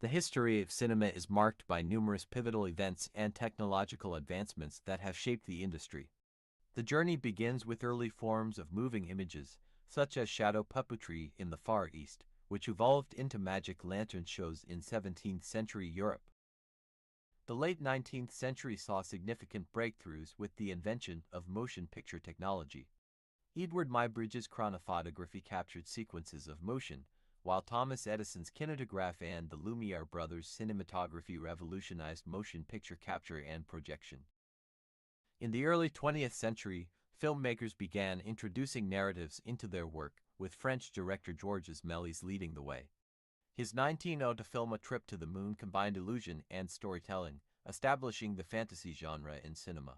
The history of cinema is marked by numerous pivotal events and technological advancements that have shaped the industry. The journey begins with early forms of moving images, such as shadow puppetry in the Far East, which evolved into magic lantern shows in 17th century Europe. The late 19th century saw significant breakthroughs with the invention of motion picture technology. Edward Muybridge's chronophotography captured sequences of motion, while Thomas Edison's kinetograph and the Lumiere brothers' cinematography revolutionized motion picture capture and projection. In the early 20th century, filmmakers began introducing narratives into their work, with French director Georges Méliès leading the way. His 1902 film A Trip to the Moon combined illusion and storytelling, establishing the fantasy genre in cinema.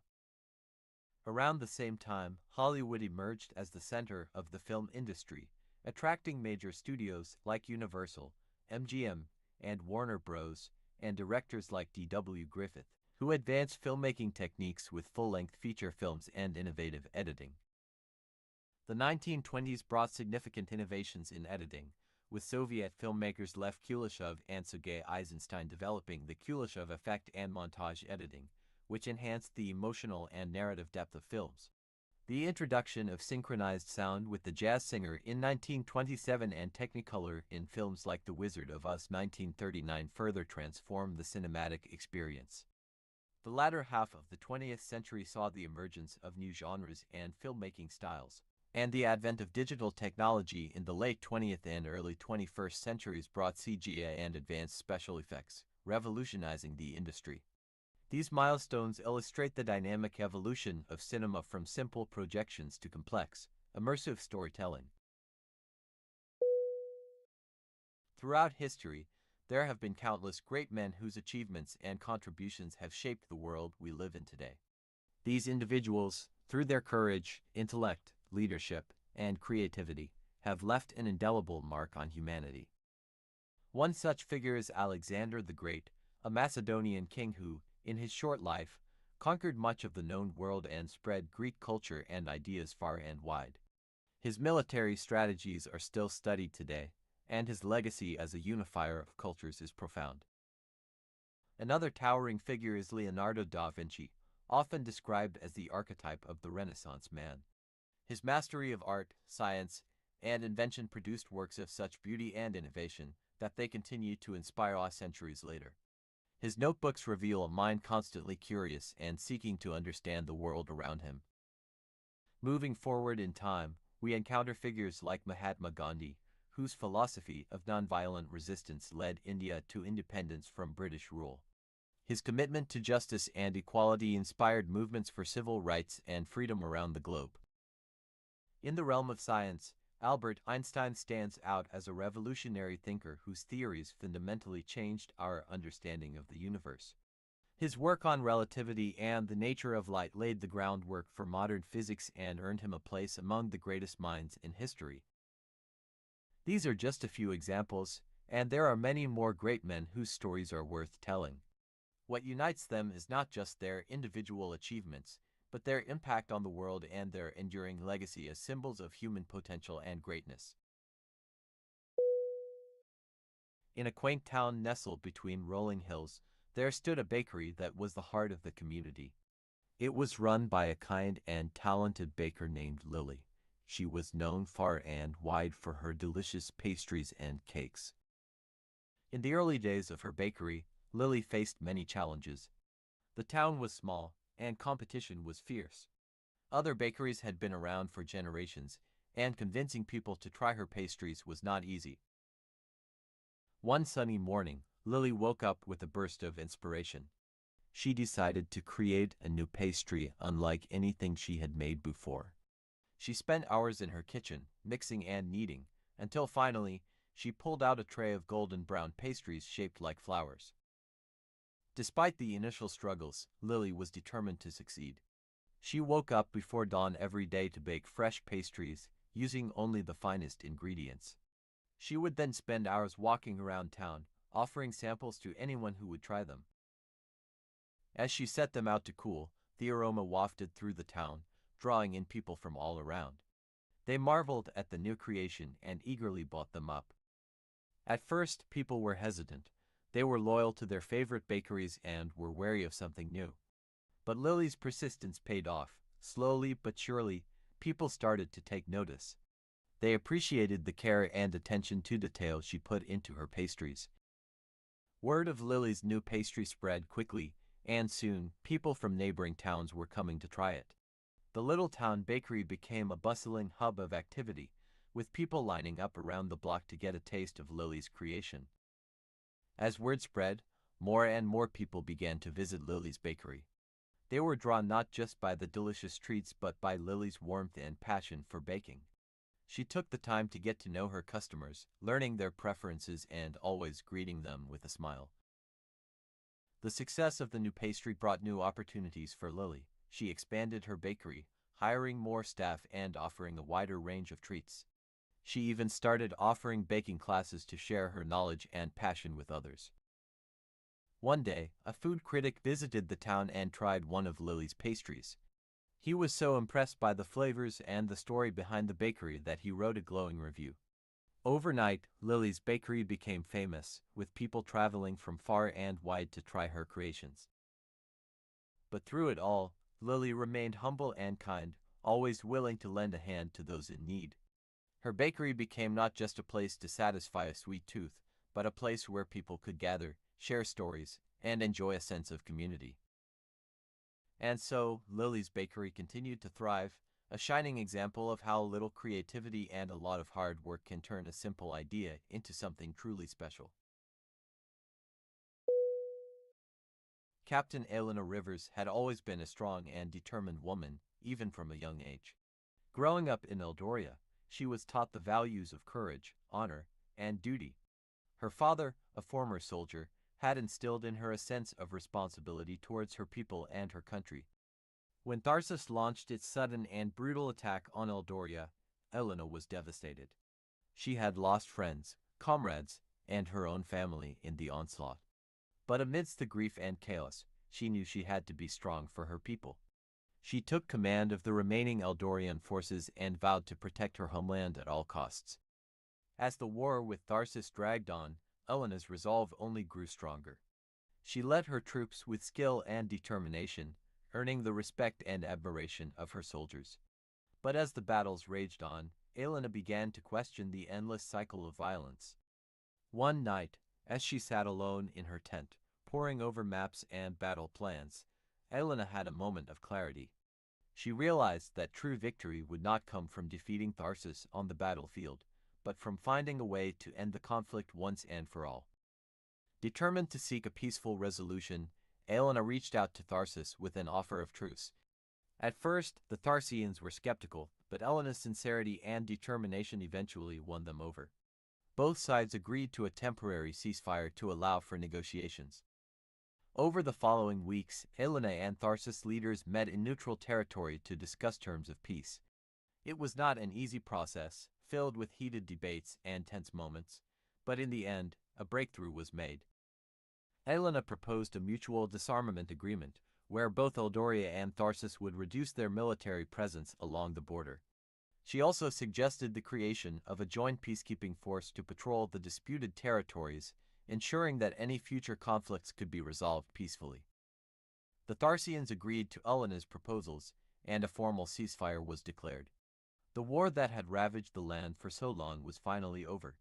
Around the same time, Hollywood emerged as the center of the film industry, attracting major studios like Universal, MGM, and Warner Bros., and directors like D.W. Griffith, who advanced filmmaking techniques with full-length feature films and innovative editing. The 1920s brought significant innovations in editing, with Soviet filmmakers Lev Kuleshov and Sergei Eisenstein developing the Kuleshov effect and montage editing, which enhanced the emotional and narrative depth of films. The introduction of synchronized sound with the jazz singer in 1927 and Technicolor in films like The Wizard of Oz 1939 further transformed the cinematic experience. The latter half of the 20th century saw the emergence of new genres and filmmaking styles, and the advent of digital technology in the late 20th and early 21st centuries brought CGI and advanced special effects, revolutionizing the industry. These milestones illustrate the dynamic evolution of cinema from simple projections to complex, immersive storytelling. Throughout history, there have been countless great men whose achievements and contributions have shaped the world we live in today. These individuals, through their courage, intellect, leadership, and creativity, have left an indelible mark on humanity. One such figure is Alexander the Great, a Macedonian king who, in his short life, conquered much of the known world and spread Greek culture and ideas far and wide. His military strategies are still studied today, and his legacy as a unifier of cultures is profound. Another towering figure is Leonardo da Vinci, often described as the archetype of the Renaissance man. His mastery of art, science, and invention produced works of such beauty and innovation that they continue to inspire us centuries later. His notebooks reveal a mind constantly curious and seeking to understand the world around him. Moving forward in time, we encounter figures like Mahatma Gandhi, whose philosophy of nonviolent resistance led India to independence from British rule. His commitment to justice and equality inspired movements for civil rights and freedom around the globe. In the realm of science, Albert Einstein stands out as a revolutionary thinker whose theories fundamentally changed our understanding of the universe. His work on relativity and the nature of light laid the groundwork for modern physics and earned him a place among the greatest minds in history. These are just a few examples, and there are many more great men whose stories are worth telling. What unites them is not just their individual achievements, but their impact on the world and their enduring legacy as symbols of human potential and greatness. In a quaint town nestled between rolling hills, there stood a bakery that was the heart of the community. It was run by a kind and talented baker named Lily. She was known far and wide for her delicious pastries and cakes. In the early days of her bakery, Lily faced many challenges. The town was small, and competition was fierce. Other bakeries had been around for generations, and convincing people to try her pastries was not easy. One sunny morning, Lily woke up with a burst of inspiration. She decided to create a new pastry unlike anything she had made before. She spent hours in her kitchen, mixing and kneading, until finally, she pulled out a tray of golden brown pastries shaped like flowers. Despite the initial struggles, Lily was determined to succeed. She woke up before dawn every day to bake fresh pastries, using only the finest ingredients. She would then spend hours walking around town, offering samples to anyone who would try them. As she set them out to cool, the aroma wafted through the town, drawing in people from all around. They marveled at the new creation and eagerly bought them up. At first, people were hesitant, They were loyal to their favorite bakeries and were wary of something new. But Lily's persistence paid off. Slowly but surely, people started to take notice. They appreciated the care and attention to detail she put into her pastries. Word of Lily's new pastry spread quickly, and soon, people from neighboring towns were coming to try it. The little town bakery became a bustling hub of activity, with people lining up around the block to get a taste of Lily's creation. As word spread, more and more people began to visit Lily's bakery. They were drawn not just by the delicious treats but by Lily's warmth and passion for baking. She took the time to get to know her customers, learning their preferences and always greeting them with a smile. The success of the new pastry brought new opportunities for Lily. She expanded her bakery, hiring more staff and offering a wider range of treats. She even started offering baking classes to share her knowledge and passion with others. One day, a food critic visited the town and tried one of Lily's pastries. He was so impressed by the flavors and the story behind the bakery that he wrote a glowing review. Overnight, Lily's bakery became famous, with people traveling from far and wide to try her creations. But through it all, Lily remained humble and kind, always willing to lend a hand to those in need. Her bakery became not just a place to satisfy a sweet tooth, but a place where people could gather, share stories, and enjoy a sense of community. And so, Lily's bakery continued to thrive, a shining example of how little creativity and a lot of hard work can turn a simple idea into something truly special. Captain Alena Rivers had always been a strong and determined woman, even from a young age. Growing up in Eldoria, she was taught the values of courage, honor, and duty. Her father, a former soldier, had instilled in her a sense of responsibility towards her people and her country. When Tharsis launched its sudden and brutal attack on Eldoria, Alena was devastated. She had lost friends, comrades, and her own family in the onslaught. But amidst the grief and chaos, she knew she had to be strong for her people. She took command of the remaining Eldorian forces and vowed to protect her homeland at all costs. As the war with Tharsis dragged on, Elena's resolve only grew stronger. She led her troops with skill and determination, earning the respect and admiration of her soldiers. But as the battles raged on, Alena began to question the endless cycle of violence. One night, as she sat alone in her tent, poring over maps and battle plans, Alena had a moment of clarity. She realized that true victory would not come from defeating Tharsis on the battlefield, but from finding a way to end the conflict once and for all. Determined to seek a peaceful resolution, Alena reached out to Tharsis with an offer of truce. At first, the Tharsians were skeptical, but Elena's sincerity and determination eventually won them over. Both sides agreed to a temporary ceasefire to allow for negotiations. Over the following weeks, Alena and Tharsis leaders met in neutral territory to discuss terms of peace. It was not an easy process, filled with heated debates and tense moments, but in the end, a breakthrough was made. Alena proposed a mutual disarmament agreement, where both Eldoria and Tharsis would reduce their military presence along the border. She also suggested the creation of a joint peacekeeping force to patrol the disputed territories, ensuring that any future conflicts could be resolved peacefully. The Tharsians agreed to Elena's proposals, and a formal ceasefire was declared. The war that had ravaged the land for so long was finally over,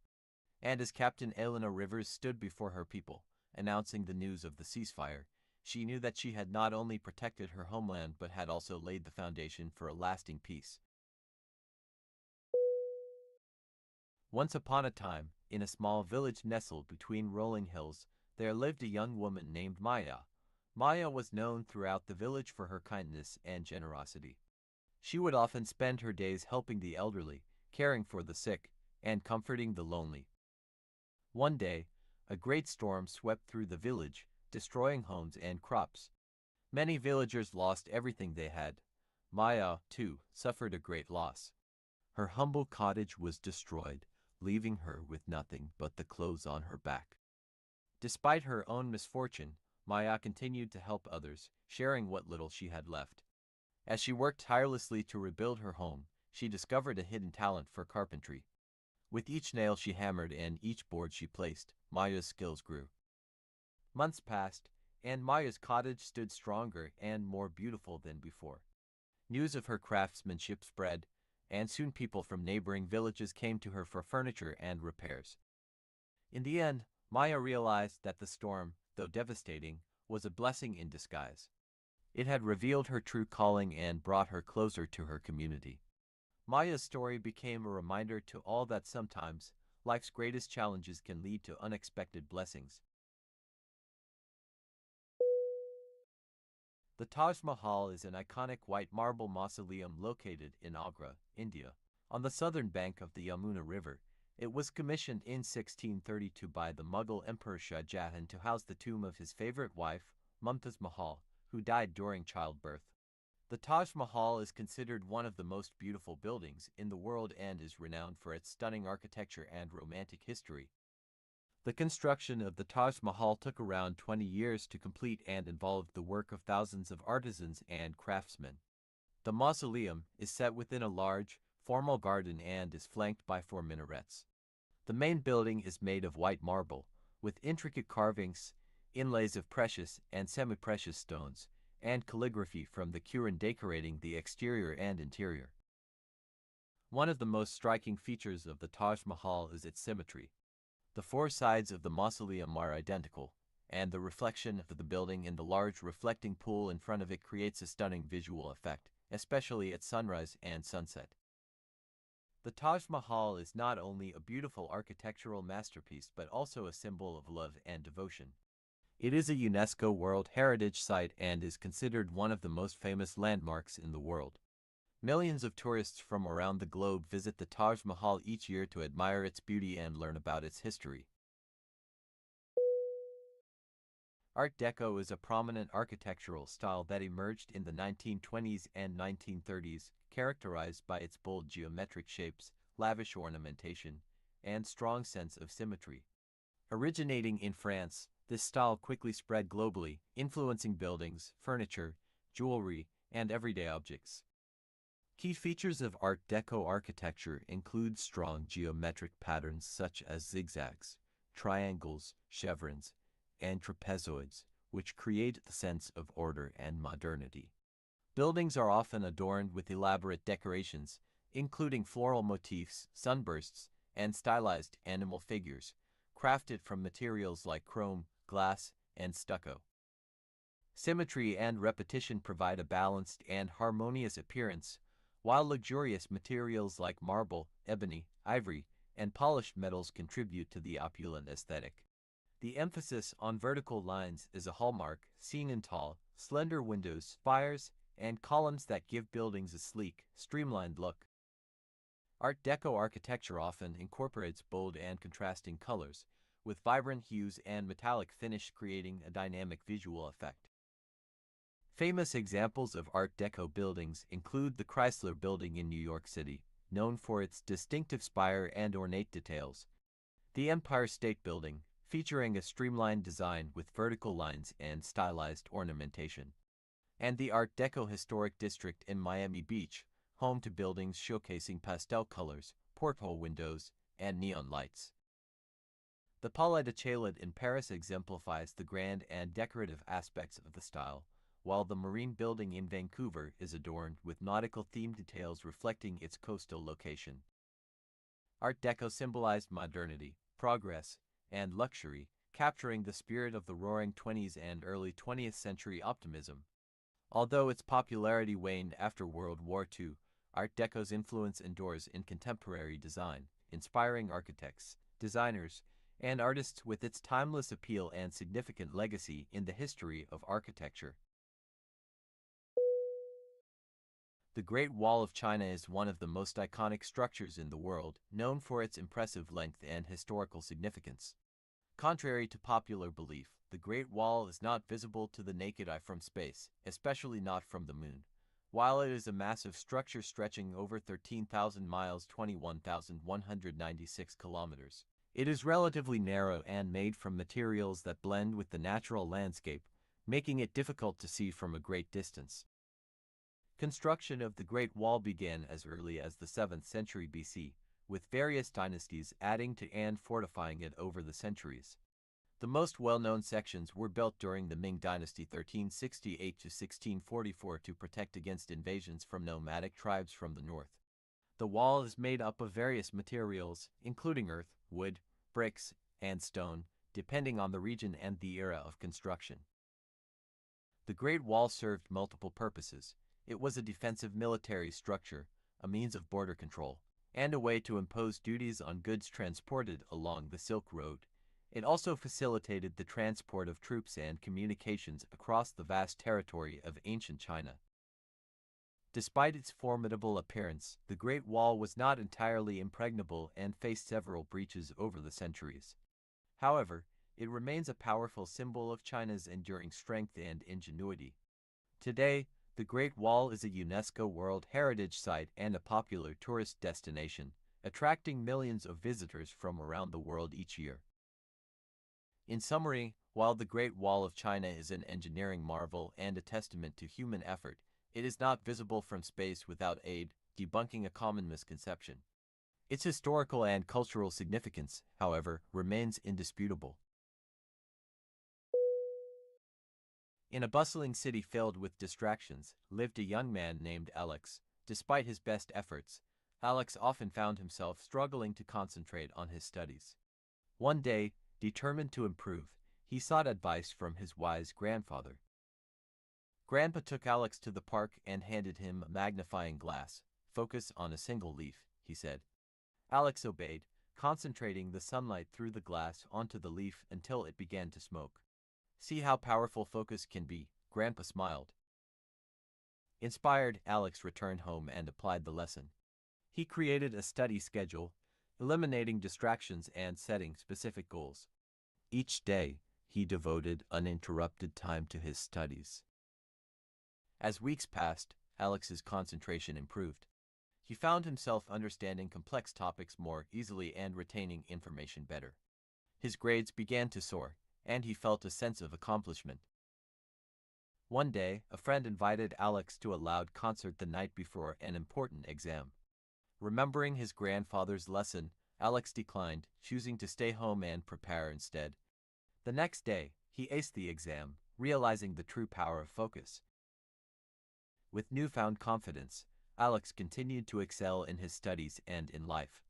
and as Captain Alena Rivers stood before her people, announcing the news of the ceasefire, she knew that she had not only protected her homeland but had also laid the foundation for a lasting peace. Once upon a time, in a small village nestled between rolling hills, there lived a young woman named Maya. Maya was known throughout the village for her kindness and generosity. She would often spend her days helping the elderly, caring for the sick, and comforting the lonely. One day, a great storm swept through the village, destroying homes and crops. Many villagers lost everything they had. Maya, too, suffered a great loss. Her humble cottage was destroyed, leaving her with nothing but the clothes on her back. Despite her own misfortune, Maya continued to help others, sharing what little she had left. As she worked tirelessly to rebuild her home, she discovered a hidden talent for carpentry. With each nail she hammered and each board she placed, Maya's skills grew. Months passed, and Maya's cottage stood stronger and more beautiful than before. News of her craftsmanship spread, and soon people from neighboring villages came to her for furniture and repairs. In the end, Maya realized that the storm, though devastating, was a blessing in disguise. It had revealed her true calling and brought her closer to her community. Maya's story became a reminder to all that sometimes, life's greatest challenges can lead to unexpected blessings. The Taj Mahal is an iconic white marble mausoleum located in Agra, India, on the southern bank of the Yamuna River. It was commissioned in 1632 by the Mughal Emperor Shah Jahan to house the tomb of his favorite wife, Mumtaz Mahal, who died during childbirth. The Taj Mahal is considered one of the most beautiful buildings in the world and is renowned for its stunning architecture and romantic history. The construction of the Taj Mahal took around 20 years to complete and involved the work of thousands of artisans and craftsmen. The mausoleum is set within a large, formal garden and is flanked by 4 minarets. The main building is made of white marble, with intricate carvings, inlays of precious and semi-precious stones, and calligraphy from the Quran decorating the exterior and interior. One of the most striking features of the Taj Mahal is its symmetry. The 4 sides of the mausoleum are identical, and the reflection of the building in the large reflecting pool in front of it creates a stunning visual effect, especially at sunrise and sunset. The Taj Mahal is not only a beautiful architectural masterpiece but also a symbol of love and devotion. It is a UNESCO World Heritage Site and is considered one of the most famous landmarks in the world. Millions of tourists from around the globe visit the Taj Mahal each year to admire its beauty and learn about its history. Art Deco is a prominent architectural style that emerged in the 1920s and 1930s, characterized by its bold geometric shapes, lavish ornamentation, and strong sense of symmetry. Originating in France, this style quickly spread globally, influencing buildings, furniture, jewelry, and everyday objects. Key features of Art Deco architecture include strong geometric patterns such as zigzags, triangles, chevrons, and trapezoids, which create the sense of order and modernity. Buildings are often adorned with elaborate decorations, including floral motifs, sunbursts, and stylized animal figures, crafted from materials like chrome, glass, and stucco. Symmetry and repetition provide a balanced and harmonious appearance, while luxurious materials like marble, ebony, ivory, and polished metals contribute to the opulent aesthetic. The emphasis on vertical lines is a hallmark, seen in tall, slender windows, spires, and columns that give buildings a sleek, streamlined look. Art Deco architecture often incorporates bold and contrasting colors, with vibrant hues and metallic finish creating a dynamic visual effect. Famous examples of Art Deco buildings include the Chrysler Building in New York City, known for its distinctive spire and ornate details, the Empire State Building, featuring a streamlined design with vertical lines and stylized ornamentation, and the Art Deco Historic District in Miami Beach, home to buildings showcasing pastel colors, porthole windows, and neon lights. The Palais de Chaillot in Paris exemplifies the grand and decorative aspects of the style, while the Marine Building in Vancouver is adorned with nautical-themed details reflecting its coastal location. Art Deco symbolized modernity, progress, and luxury, capturing the spirit of the Roaring Twenties and early 20th century optimism. Although its popularity waned after World War II, Art Deco's influence endures in contemporary design, inspiring architects, designers, and artists with its timeless appeal and significant legacy in the history of architecture. The Great Wall of China is one of the most iconic structures in the world, known for its impressive length and historical significance. Contrary to popular belief, the Great Wall is not visible to the naked eye from space, especially not from the moon. While it is a massive structure stretching over 13,000 miles (21,196 kilometers), it is relatively narrow and made from materials that blend with the natural landscape, making it difficult to see from a great distance. Construction of the Great Wall began as early as the 7th century BC, with various dynasties adding to and fortifying it over the centuries. The most well-known sections were built during the Ming Dynasty 1368 to 1644 to protect against invasions from nomadic tribes from the north. The wall is made up of various materials, including earth, wood, bricks, and stone, depending on the region and the era of construction. The Great Wall served multiple purposes. It was a defensive military structure, a means of border control, and a way to impose duties on goods transported along the Silk Road. It also facilitated the transport of troops and communications across the vast territory of ancient China. Despite its formidable appearance, the Great Wall was not entirely impregnable and faced several breaches over the centuries. However, it remains a powerful symbol of China's enduring strength and ingenuity. Today, the Great Wall is a UNESCO World Heritage Site and a popular tourist destination, attracting millions of visitors from around the world each year. In summary, while the Great Wall of China is an engineering marvel and a testament to human effort, it is not visible from space without aid, debunking a common misconception. Its historical and cultural significance, however, remains indisputable. In a bustling city filled with distractions, lived a young man named Alex. Despite his best efforts, Alex often found himself struggling to concentrate on his studies. One day, determined to improve, he sought advice from his wise grandfather. Grandpa took Alex to the park and handed him a magnifying glass. "Focus on a single leaf," he said. Alex obeyed, concentrating the sunlight through the glass onto the leaf until it began to smoke. "See how powerful focus can be," Grandpa smiled. Inspired, Alex returned home and applied the lesson. He created a study schedule, eliminating distractions and setting specific goals. Each day, he devoted uninterrupted time to his studies. As weeks passed, Alex's concentration improved. He found himself understanding complex topics more easily and retaining information better. His grades began to soar, and he felt a sense of accomplishment. One day, a friend invited Alex to a loud concert the night before an important exam. Remembering his grandfather's lesson, Alex declined, choosing to stay home and prepare instead. The next day, he aced the exam, realizing the true power of focus. With newfound confidence, Alex continued to excel in his studies and in life.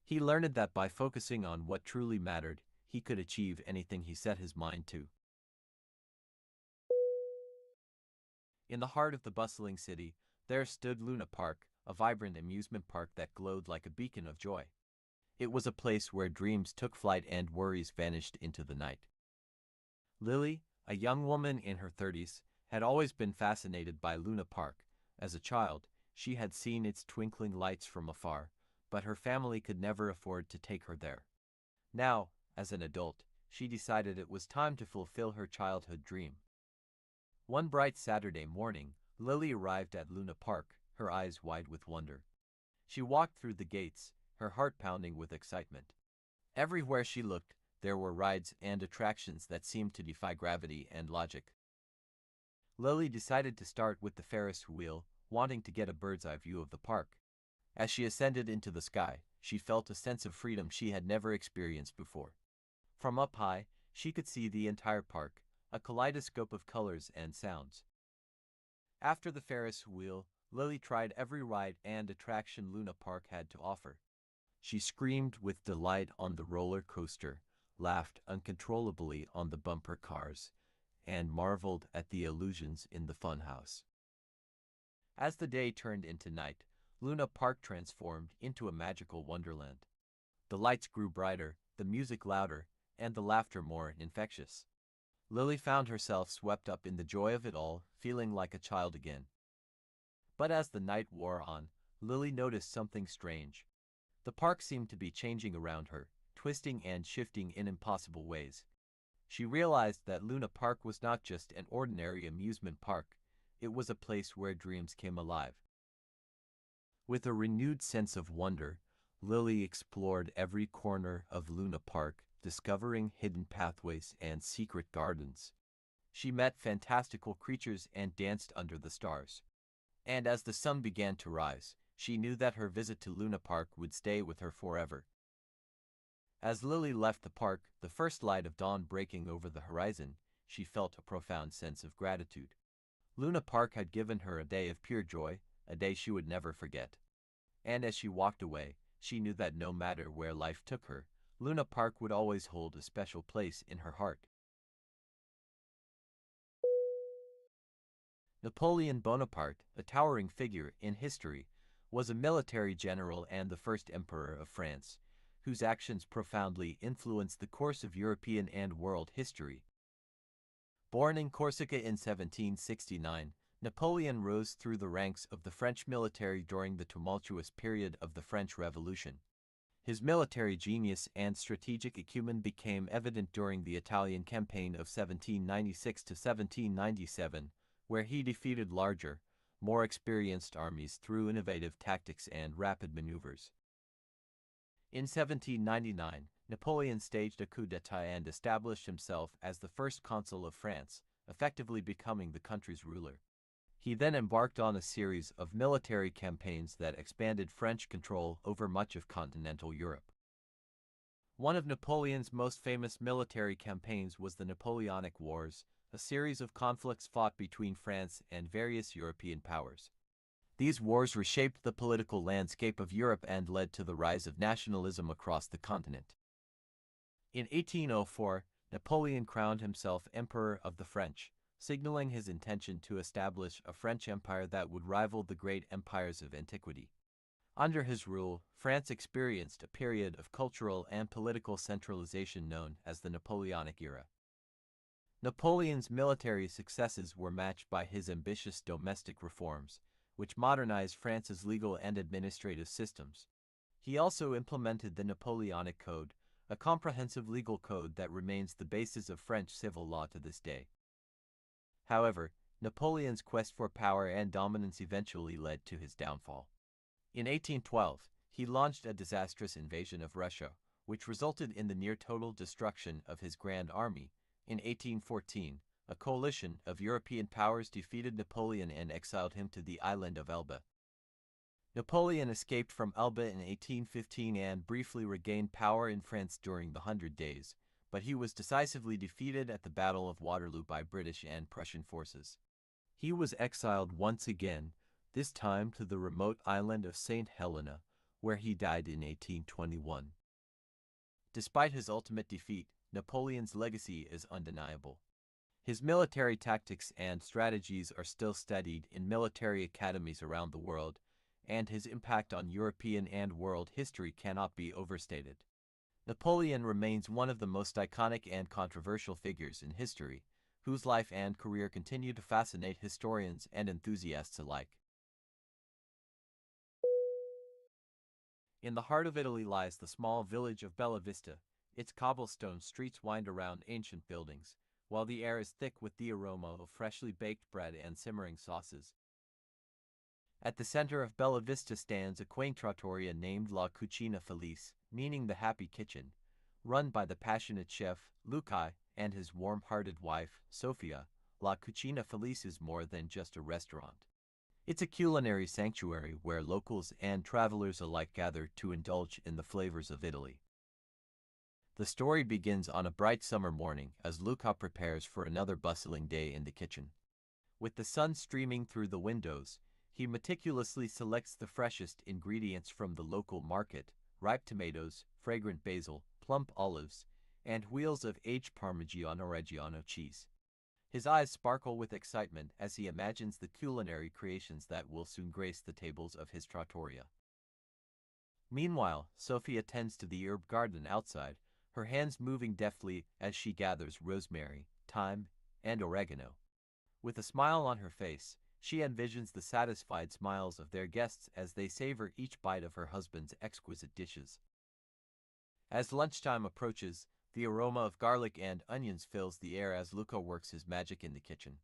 He learned that by focusing on what truly mattered, he could achieve anything he set his mind to. In the heart of the bustling city, there stood Luna Park, a vibrant amusement park that glowed like a beacon of joy. It was a place where dreams took flight and worries vanished into the night. Lily, a young woman in her 30s, had always been fascinated by Luna Park. As a child, she had seen its twinkling lights from afar, but her family could never afford to take her there. Now, as an adult, she decided it was time to fulfill her childhood dream. One bright Saturday morning, Lily arrived at Luna Park, her eyes wide with wonder. She walked through the gates, her heart pounding with excitement. Everywhere she looked, there were rides and attractions that seemed to defy gravity and logic. Lily decided to start with the Ferris wheel, wanting to get a bird's-eye view of the park. As she ascended into the sky, she felt a sense of freedom she had never experienced before. From up high, she could see the entire park, a kaleidoscope of colors and sounds. After the Ferris wheel, Lily tried every ride and attraction Luna Park had to offer. She screamed with delight on the roller coaster, laughed uncontrollably on the bumper cars, and marveled at the illusions in the funhouse. As the day turned into night, Luna Park transformed into a magical wonderland. The lights grew brighter, the music louder, and the laughter more infectious. Lily found herself swept up in the joy of it all, feeling like a child again. But as the night wore on, Lily noticed something strange. The park seemed to be changing around her, twisting and shifting in impossible ways. She realized that Luna Park was not just an ordinary amusement park, it was a place where dreams came alive. With a renewed sense of wonder, Lily explored every corner of Luna Park, discovering hidden pathways and secret gardens. She met fantastical creatures and danced under the stars. And as the sun began to rise, she knew that her visit to Luna Park would stay with her forever. As Lily left the park, the first light of dawn breaking over the horizon, she felt a profound sense of gratitude. Luna Park had given her a day of pure joy, a day she would never forget. And as she walked away, she knew that no matter where life took her, Luna Park would always hold a special place in her heart. Napoleon Bonaparte, a towering figure in history, was a military general and the first emperor of France, whose actions profoundly influenced the course of European and world history. Born in Corsica in 1769, Napoleon rose through the ranks of the French military during the tumultuous period of the French Revolution. His military genius and strategic acumen became evident during the Italian campaign of 1796 to 1797, where he defeated larger, more experienced armies through innovative tactics and rapid maneuvers. In 1799, Napoleon staged a coup d'état and established himself as the first consul of France, effectively becoming the country's ruler. He then embarked on a series of military campaigns that expanded French control over much of continental Europe. One of Napoleon's most famous military campaigns was the Napoleonic Wars, a series of conflicts fought between France and various European powers. These wars reshaped the political landscape of Europe and led to the rise of nationalism across the continent. In 1804, Napoleon crowned himself Emperor of the French, signaling his intention to establish a French empire that would rival the great empires of antiquity. Under his rule, France experienced a period of cultural and political centralization known as the Napoleonic era. Napoleon's military successes were matched by his ambitious domestic reforms, which modernized France's legal and administrative systems. He also implemented the Napoleonic Code, a comprehensive legal code that remains the basis of French civil law to this day. However, Napoleon's quest for power and dominance eventually led to his downfall. In 1812, he launched a disastrous invasion of Russia, which resulted in the near-total destruction of his Grand Army. In 1814, a coalition of European powers defeated Napoleon and exiled him to the island of Elba. Napoleon escaped from Elba in 1815 and briefly regained power in France during the 100 Days, but he was decisively defeated at the Battle of Waterloo by British and Prussian forces. He was exiled once again, this time to the remote island of St. Helena, where he died in 1821. Despite his ultimate defeat, Napoleon's legacy is undeniable. His military tactics and strategies are still studied in military academies around the world, and his impact on European and world history cannot be overstated. Napoleon remains one of the most iconic and controversial figures in history, whose life and career continue to fascinate historians and enthusiasts alike. In the heart of Italy lies the small village of Bella Vista. Its cobblestone streets wind around ancient buildings, while the air is thick with the aroma of freshly baked bread and simmering sauces. At the center of Bella Vista stands a quaint trattoria named La Cucina Felice, meaning the happy kitchen, run by the passionate chef, Luca, and his warm-hearted wife, Sofia. La Cucina Felice is more than just a restaurant. It's a culinary sanctuary where locals and travelers alike gather to indulge in the flavors of Italy. The story begins on a bright summer morning as Luca prepares for another bustling day in the kitchen. With the sun streaming through the windows, he meticulously selects the freshest ingredients from the local market: ripe tomatoes, fragrant basil, plump olives, and wheels of aged Parmigiano Reggiano cheese. His eyes sparkle with excitement as he imagines the culinary creations that will soon grace the tables of his trattoria. Meanwhile, Sophia tends to the herb garden outside, her hands moving deftly as she gathers rosemary, thyme, and oregano. With a smile on her face, she envisions the satisfied smiles of their guests as they savor each bite of her husband's exquisite dishes. As lunchtime approaches, the aroma of garlic and onions fills the air as Luca works his magic in the kitchen.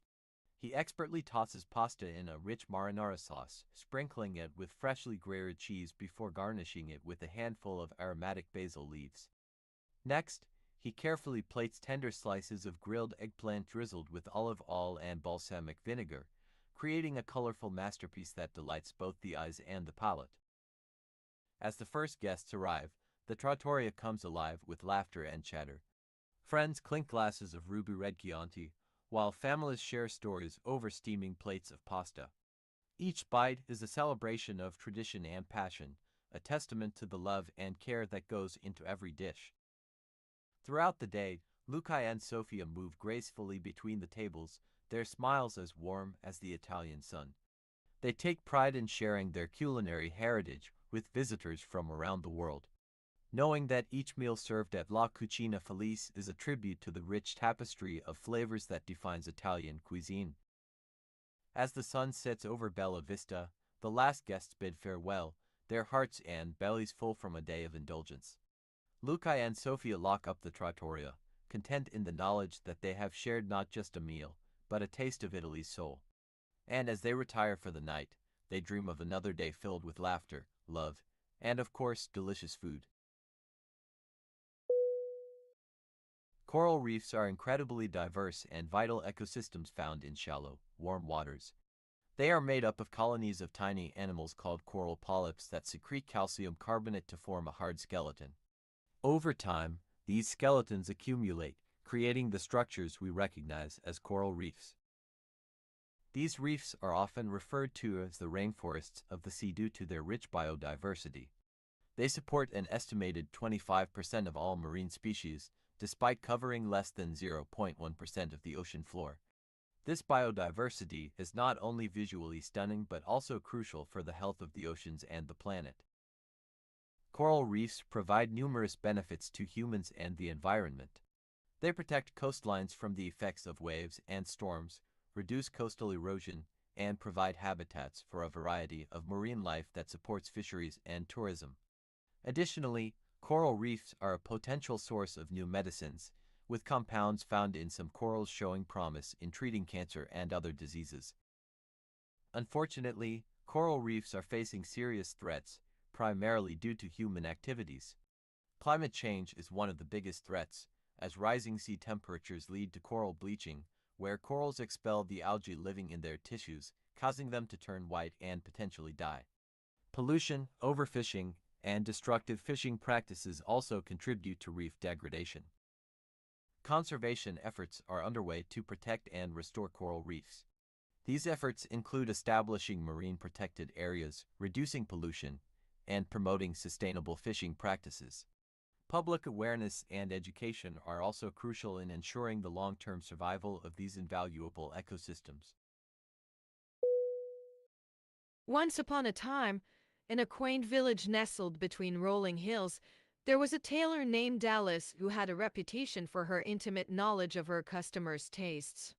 He expertly tosses pasta in a rich marinara sauce, sprinkling it with freshly grated cheese before garnishing it with a handful of aromatic basil leaves. Next, he carefully plates tender slices of grilled eggplant drizzled with olive oil and balsamic vinegar, creating a colorful masterpiece that delights both the eyes and the palate. As the first guests arrive, the trattoria comes alive with laughter and chatter. Friends clink glasses of ruby red Chianti, while families share stories over steaming plates of pasta. Each bite is a celebration of tradition and passion, a testament to the love and care that goes into every dish. Throughout the day, Luca and Sofia move gracefully between the tables, their smiles as warm as the Italian sun. They take pride in sharing their culinary heritage with visitors from around the world, knowing that each meal served at La Cucina Felice is a tribute to the rich tapestry of flavors that defines Italian cuisine. As the sun sets over Bella Vista, the last guests bid farewell, their hearts and bellies full from a day of indulgence. Luca and Sofia lock up the trattoria, content in the knowledge that they have shared not just a meal, but a taste of Italy's soul. And as they retire for the night, they dream of another day filled with laughter, love, and of course, delicious food. Coral reefs are incredibly diverse and vital ecosystems found in shallow, warm waters. They are made up of colonies of tiny animals called coral polyps that secrete calcium carbonate to form a hard skeleton. Over time, these skeletons accumulate, creating the structures we recognize as coral reefs. These reefs are often referred to as the rainforests of the sea due to their rich biodiversity. They support an estimated 25% of all marine species, despite covering less than 0.1% of the ocean floor. This biodiversity is not only visually stunning but also crucial for the health of the oceans and the planet. Coral reefs provide numerous benefits to humans and the environment. They protect coastlines from the effects of waves and storms, reduce coastal erosion, and provide habitats for a variety of marine life that supports fisheries and tourism. Additionally, coral reefs are a potential source of new medicines, with compounds found in some corals showing promise in treating cancer and other diseases. Unfortunately, coral reefs are facing serious threats, primarily due to human activities. Climate change is one of the biggest threats, as rising sea temperatures lead to coral bleaching, where corals expel the algae living in their tissues, causing them to turn white and potentially die. Pollution, overfishing, and destructive fishing practices also contribute to reef degradation. Conservation efforts are underway to protect and restore coral reefs. These efforts include establishing marine protected areas, reducing pollution, and promoting sustainable fishing practices. Public awareness and education are also crucial in ensuring the long-term survival of these invaluable ecosystems. Once upon a time, in a quaint village nestled between rolling hills, there was a tailor named Alice who had a reputation for her intimate knowledge of her customers' tastes.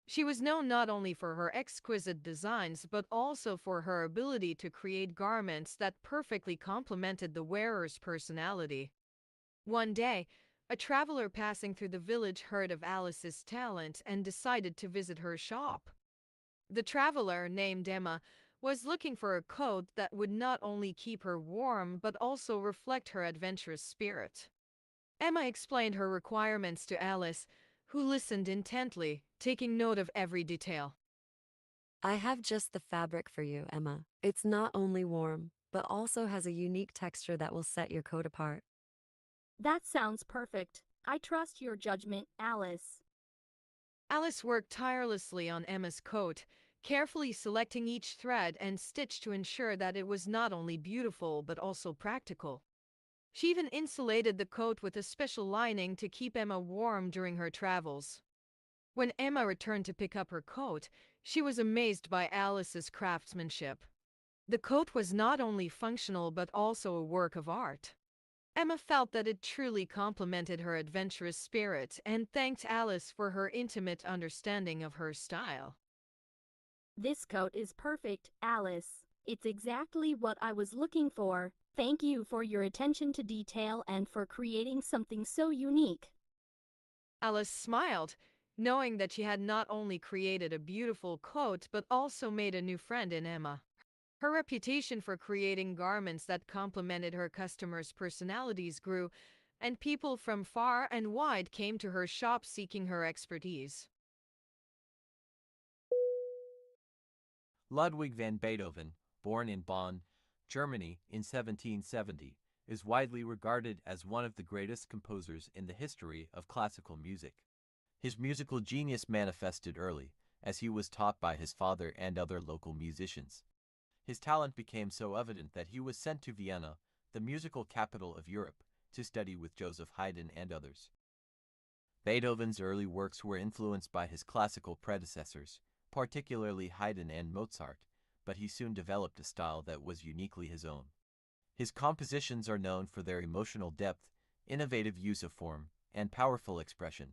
She was known not only for her exquisite designs but also for her ability to create garments that perfectly complemented the wearer's personality. One day, a traveler passing through the village heard of Alice's talent and decided to visit her shop. The traveler, named Emma, was looking for a coat that would not only keep her warm but also reflect her adventurous spirit. Emma explained her requirements to Alice, who listened intently, taking note of every detail. I have just the fabric for you, Emma. It's not only warm, but also has a unique texture that will set your coat apart. That sounds perfect. I trust your judgment, Alice. Alice worked tirelessly on Emma's coat, carefully selecting each thread and stitch to ensure that it was not only beautiful but also practical. She even insulated the coat with a special lining to keep Emma warm during her travels. When Emma returned to pick up her coat, she was amazed by Alice's craftsmanship. The coat was not only functional but also a work of art. Emma felt that it truly complemented her adventurous spirit and thanked Alice for her intimate understanding of her style. This coat is perfect, Alice. It's exactly what I was looking for. Thank you for your attention to detail and for creating something so unique. Alice smiled, knowing that she had not only created a beautiful coat but also made a new friend in Emma. Her reputation for creating garments that complemented her customers' personalities grew, and people from far and wide came to her shop seeking her expertise. Ludwig van Beethoven, born in Bonn, Germany in 1770, is widely regarded as one of the greatest composers in the history of classical music. His musical genius manifested early, as he was taught by his father and other local musicians. His talent became so evident that he was sent to Vienna, the musical capital of Europe, to study with Joseph Haydn and others. Beethoven's early works were influenced by his classical predecessors, particularly Haydn and Mozart, but he soon developed a style that was uniquely his own. His compositions are known for their emotional depth, innovative use of form, and powerful expression.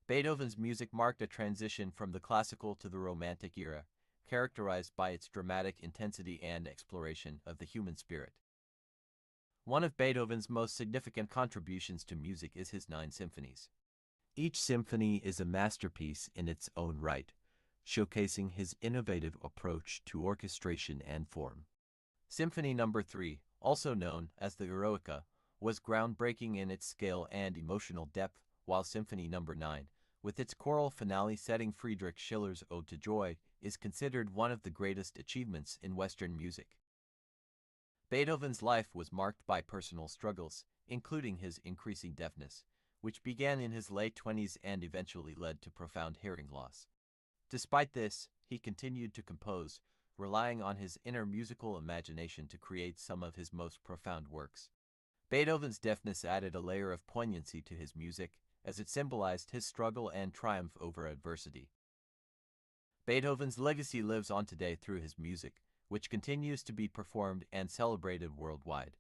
Beethoven's music marked a transition from the classical to the Romantic era, characterized by its dramatic intensity and exploration of the human spirit. One of Beethoven's most significant contributions to music is his 9 symphonies. Each symphony is a masterpiece in its own right, showcasing his innovative approach to orchestration and form. Symphony No. 3, also known as the Eroica, was groundbreaking in its scale and emotional depth, while Symphony No. 9, with its choral finale setting Friedrich Schiller's Ode to Joy, is considered one of the greatest achievements in Western music. Beethoven's life was marked by personal struggles, including his increasing deafness, which began in his late 20s and eventually led to profound hearing loss. Despite this, he continued to compose, relying on his inner musical imagination to create some of his most profound works. Beethoven's deafness added a layer of poignancy to his music, as it symbolized his struggle and triumph over adversity. Beethoven's legacy lives on today through his music, which continues to be performed and celebrated worldwide.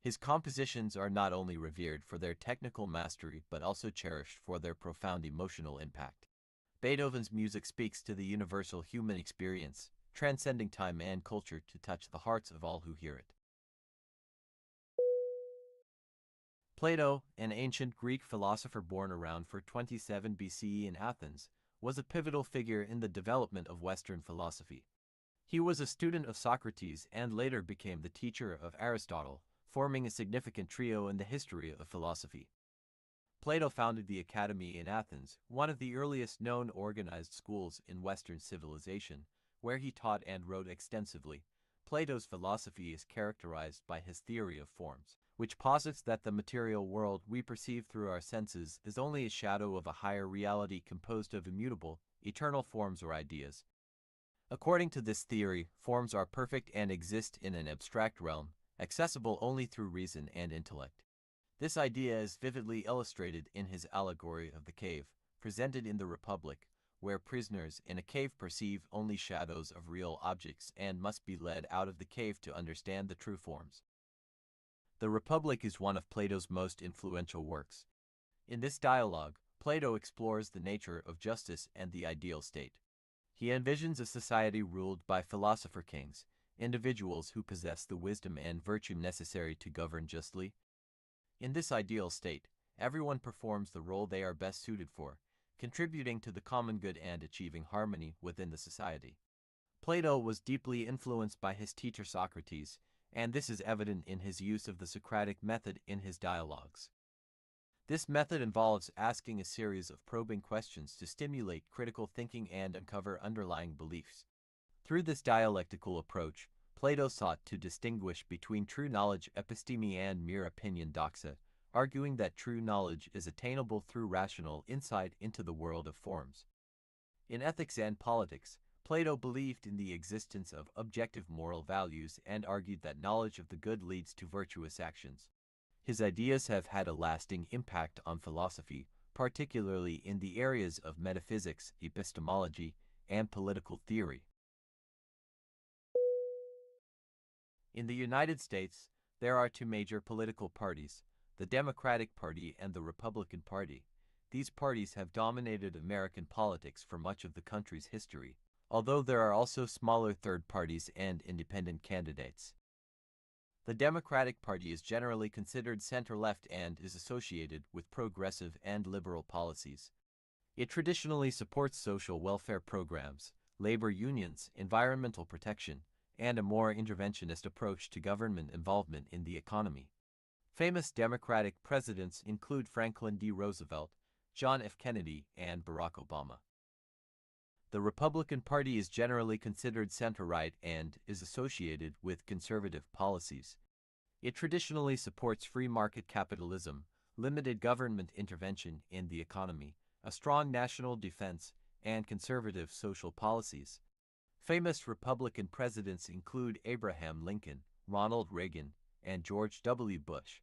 His compositions are not only revered for their technical mastery but also cherished for their profound emotional impact. Beethoven's music speaks to the universal human experience, transcending time and culture to touch the hearts of all who hear it. Plato, an ancient Greek philosopher born around 427 BCE in Athens, was a pivotal figure in the development of Western philosophy. He was a student of Socrates and later became the teacher of Aristotle, forming a significant trio in the history of philosophy. Plato founded the Academy in Athens, one of the earliest known organized schools in Western civilization, where he taught and wrote extensively. Plato's philosophy is characterized by his theory of forms, which posits that the material world we perceive through our senses is only a shadow of a higher reality composed of immutable, eternal forms or ideas. According to this theory, forms are perfect and exist in an abstract realm, accessible only through reason and intellect. This idea is vividly illustrated in his allegory of the cave, presented in the Republic, where prisoners in a cave perceive only shadows of real objects and must be led out of the cave to understand the true forms. The Republic is one of Plato's most influential works. In this dialogue, Plato explores the nature of justice and the ideal state. He envisions a society ruled by philosopher kings, individuals who possess the wisdom and virtue necessary to govern justly. In this ideal state, everyone performs the role they are best suited for, contributing to the common good and achieving harmony within the society. Plato was deeply influenced by his teacher Socrates, and this is evident in his use of the Socratic method in his dialogues. This method involves asking a series of probing questions to stimulate critical thinking and uncover underlying beliefs. Through this dialectical approach, Plato sought to distinguish between true knowledge episteme and mere opinion doxa, arguing that true knowledge is attainable through rational insight into the world of forms. In ethics and politics, Plato believed in the existence of objective moral values and argued that knowledge of the good leads to virtuous actions. His ideas have had a lasting impact on philosophy, particularly in the areas of metaphysics, epistemology, and political theory. In the United States, there are 2 major political parties, the Democratic Party and the Republican Party. These parties have dominated American politics for much of the country's history, although there are also smaller third parties and independent candidates. The Democratic Party is generally considered center-left and is associated with progressive and liberal policies. It traditionally supports social welfare programs, labor unions, environmental protection, and a more interventionist approach to government involvement in the economy. Famous Democratic presidents include Franklin D. Roosevelt, John F. Kennedy, and Barack Obama. The Republican Party is generally considered center-right and is associated with conservative policies. It traditionally supports free market capitalism, limited government intervention in the economy, a strong national defense, and conservative social policies. Famous Republican presidents include Abraham Lincoln, Ronald Reagan, and George W. Bush.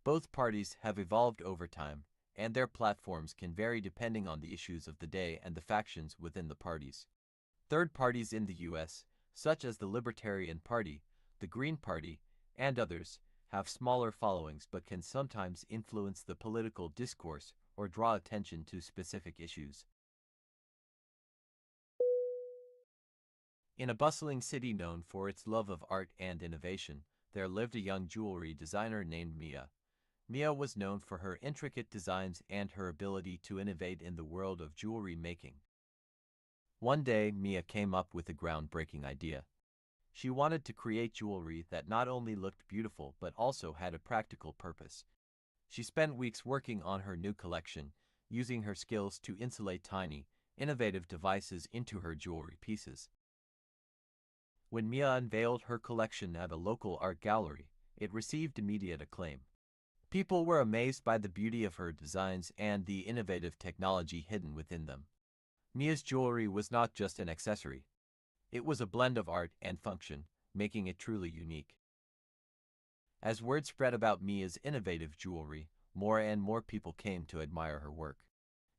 Both parties have evolved over time, and their platforms can vary depending on the issues of the day and the factions within the parties. Third parties in the U.S., such as the Libertarian Party, the Green Party, and others, have smaller followings but can sometimes influence the political discourse or draw attention to specific issues. In a bustling city known for its love of art and innovation, there lived a young jewelry designer named Mia. Mia was known for her intricate designs and her ability to innovate in the world of jewelry making. One day, Mia came up with a groundbreaking idea. She wanted to create jewelry that not only looked beautiful but also had a practical purpose. She spent weeks working on her new collection, using her skills to insulate tiny, innovative devices into her jewelry pieces. When Mia unveiled her collection at a local art gallery, it received immediate acclaim. People were amazed by the beauty of her designs and the innovative technology hidden within them. Mia's jewelry was not just an accessory. It was a blend of art and function, making it truly unique. As word spread about Mia's innovative jewelry, more and more people came to admire her work.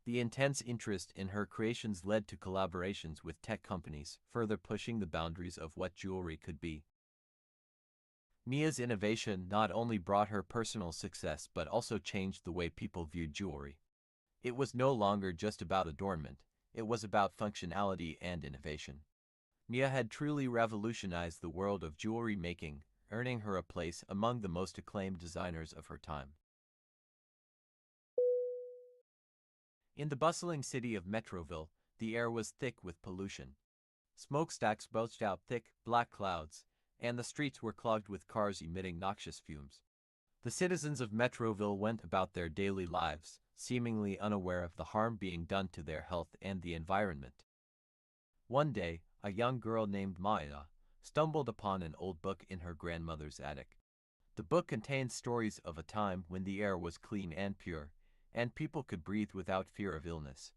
The intense interest in her creations led to collaborations with tech companies, further pushing the boundaries of what jewelry could be. Mia's innovation not only brought her personal success but also changed the way people viewed jewelry. It was no longer just about adornment, it was about functionality and innovation. Mia had truly revolutionized the world of jewelry making, earning her a place among the most acclaimed designers of her time. In the bustling city of Metroville, the air was thick with pollution. Smokestacks belched out thick, black clouds, and the streets were clogged with cars emitting noxious fumes. The citizens of Metroville went about their daily lives, seemingly unaware of the harm being done to their health and the environment. One day, a young girl named Maya stumbled upon an old book in her grandmother's attic. The book contained stories of a time when the air was clean and pure, and people could breathe without fear of illness.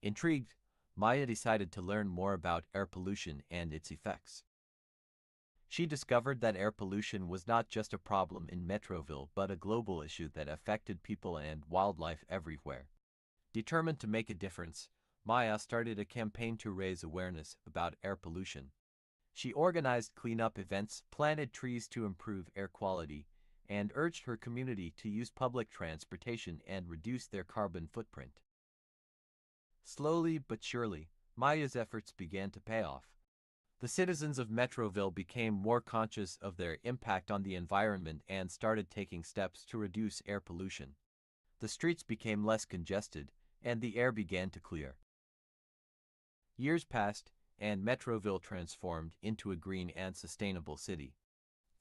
Intrigued, Maya decided to learn more about air pollution and its effects. She discovered that air pollution was not just a problem in Metroville but a global issue that affected people and wildlife everywhere. Determined to make a difference, Maya started a campaign to raise awareness about air pollution. She organized cleanup events, planted trees to improve air quality, and urged her community to use public transportation and reduce their carbon footprint. Slowly but surely, Maya's efforts began to pay off. The citizens of Metroville became more conscious of their impact on the environment and started taking steps to reduce air pollution. The streets became less congested, and the air began to clear. Years passed, and Metroville transformed into a green and sustainable city.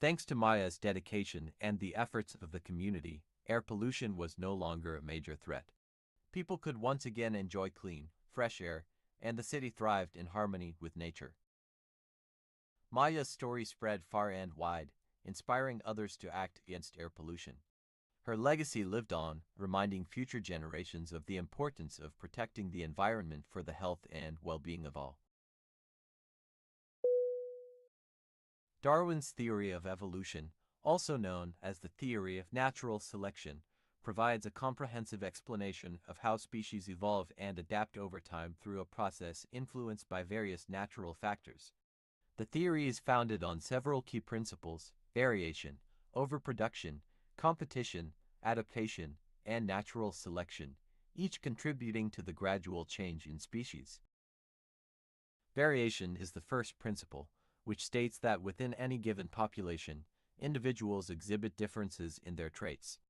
Thanks to Maya's dedication and the efforts of the community, air pollution was no longer a major threat. People could once again enjoy clean, fresh air, and the city thrived in harmony with nature. Maya's story spread far and wide, inspiring others to act against air pollution. Her legacy lived on, reminding future generations of the importance of protecting the environment for the health and well-being of all. Darwin's theory of evolution, also known as the theory of natural selection, provides a comprehensive explanation of how species evolve and adapt over time through a process influenced by various natural factors. The theory is founded on several key principles: variation, overproduction, competition, adaptation, and natural selection, each contributing to the gradual change in species. Variation is the first principle, which states that within any given population, individuals exhibit differences in their traits.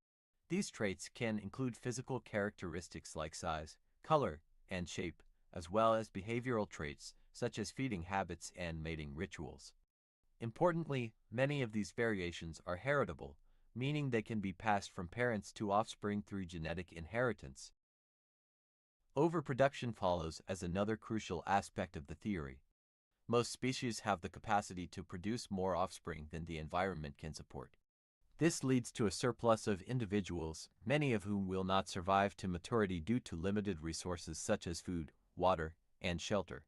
These traits can include physical characteristics like size, color, and shape, as well as behavioral traits such as feeding habits and mating rituals. Importantly, many of these variations are heritable, meaning they can be passed from parents to offspring through genetic inheritance. Overproduction follows as another crucial aspect of the theory. Most species have the capacity to produce more offspring than the environment can support. This leads to a surplus of individuals, many of whom will not survive to maturity due to limited resources such as food, water, and shelter.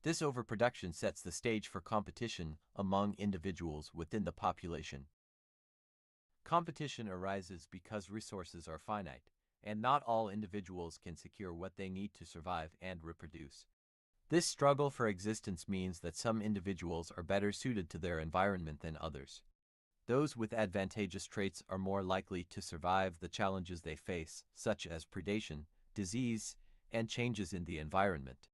This overproduction sets the stage for competition among individuals within the population. Competition arises because resources are finite, and not all individuals can secure what they need to survive and reproduce. This struggle for existence means that some individuals are better suited to their environment than others. Those with advantageous traits are more likely to survive the challenges they face, such as predation, disease, and changes in the environment.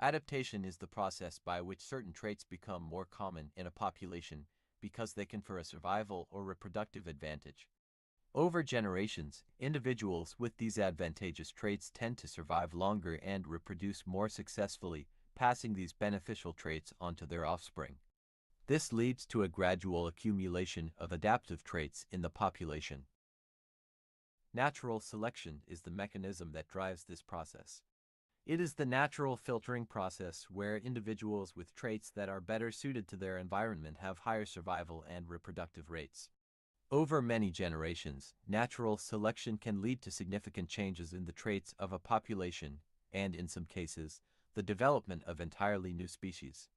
Adaptation is the process by which certain traits become more common in a population because they confer a survival or reproductive advantage. Over generations, individuals with these advantageous traits tend to survive longer and reproduce more successfully, passing these beneficial traits on to their offspring. This leads to a gradual accumulation of adaptive traits in the population. Natural selection is the mechanism that drives this process. It is the natural filtering process where individuals with traits that are better suited to their environment have higher survival and reproductive rates. Over many generations, natural selection can lead to significant changes in the traits of a population and, in some cases, the development of entirely new species.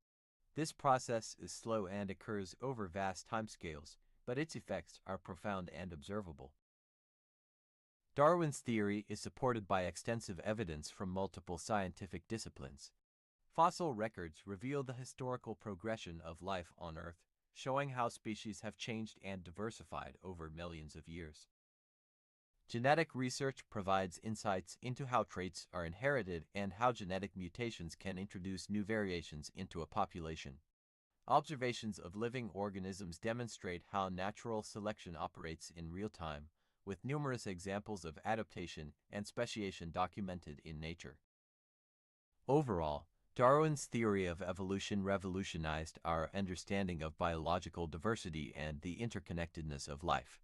This process is slow and occurs over vast timescales, but its effects are profound and observable. Darwin's theory is supported by extensive evidence from multiple scientific disciplines. Fossil records reveal the historical progression of life on Earth, showing how species have changed and diversified over millions of years. Genetic research provides insights into how traits are inherited and how genetic mutations can introduce new variations into a population. Observations of living organisms demonstrate how natural selection operates in real time, with numerous examples of adaptation and speciation documented in nature. Overall, Darwin's theory of evolution revolutionized our understanding of biological diversity and the interconnectedness of life.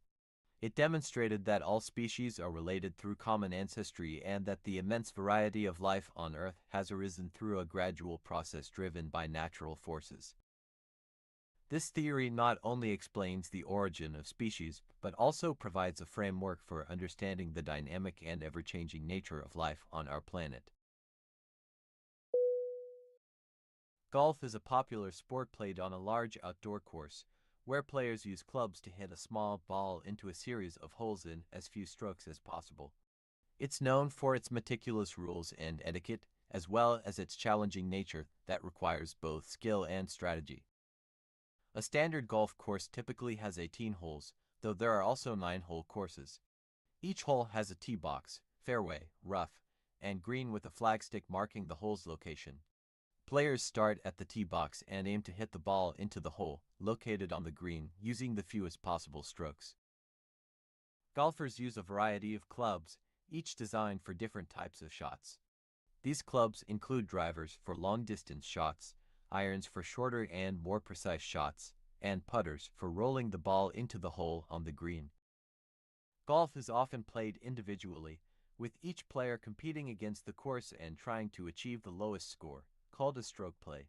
It demonstrated that all species are related through common ancestry and that the immense variety of life on Earth has arisen through a gradual process driven by natural forces. This theory not only explains the origin of species, but also provides a framework for understanding the dynamic and ever-changing nature of life on our planet. Golf is a popular sport played on a large outdoor course, where players use clubs to hit a small ball into a series of holes in as few strokes as possible. It's known for its meticulous rules and etiquette, as well as its challenging nature that requires both skill and strategy. A standard golf course typically has 18 holes, though there are also 9-hole courses. Each hole has a tee box, fairway, rough, and green with a flagstick marking the hole's location. Players start at the tee box and aim to hit the ball into the hole, located on the green, using the fewest possible strokes. Golfers use a variety of clubs, each designed for different types of shots. These clubs include drivers for long-distance shots, irons for shorter and more precise shots, and putters for rolling the ball into the hole on the green. Golf is often played individually, with each player competing against the course and trying to achieve the lowest score, called a stroke play.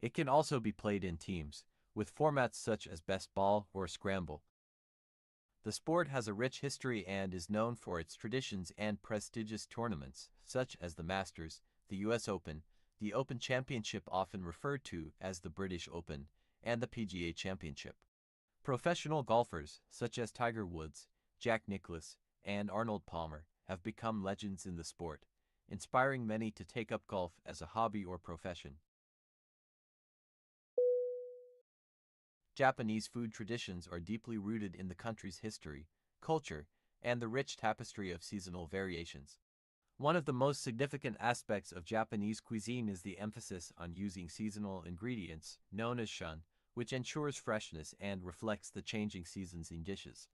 It can also be played in teams, with formats such as best ball or scramble. The sport has a rich history and is known for its traditions and prestigious tournaments, such as the Masters, the US Open, the Open Championship often referred to as the British Open, and the PGA Championship. Professional golfers, such as Tiger Woods, Jack Nicklaus, and Arnold Palmer, have become legends in the sport, inspiring many to take up golf as a hobby or profession. Japanese food traditions are deeply rooted in the country's history, culture, and the rich tapestry of seasonal variations. One of the most significant aspects of Japanese cuisine is the emphasis on using seasonal ingredients, known as shun, which ensures freshness and reflects the changing seasons in dishes.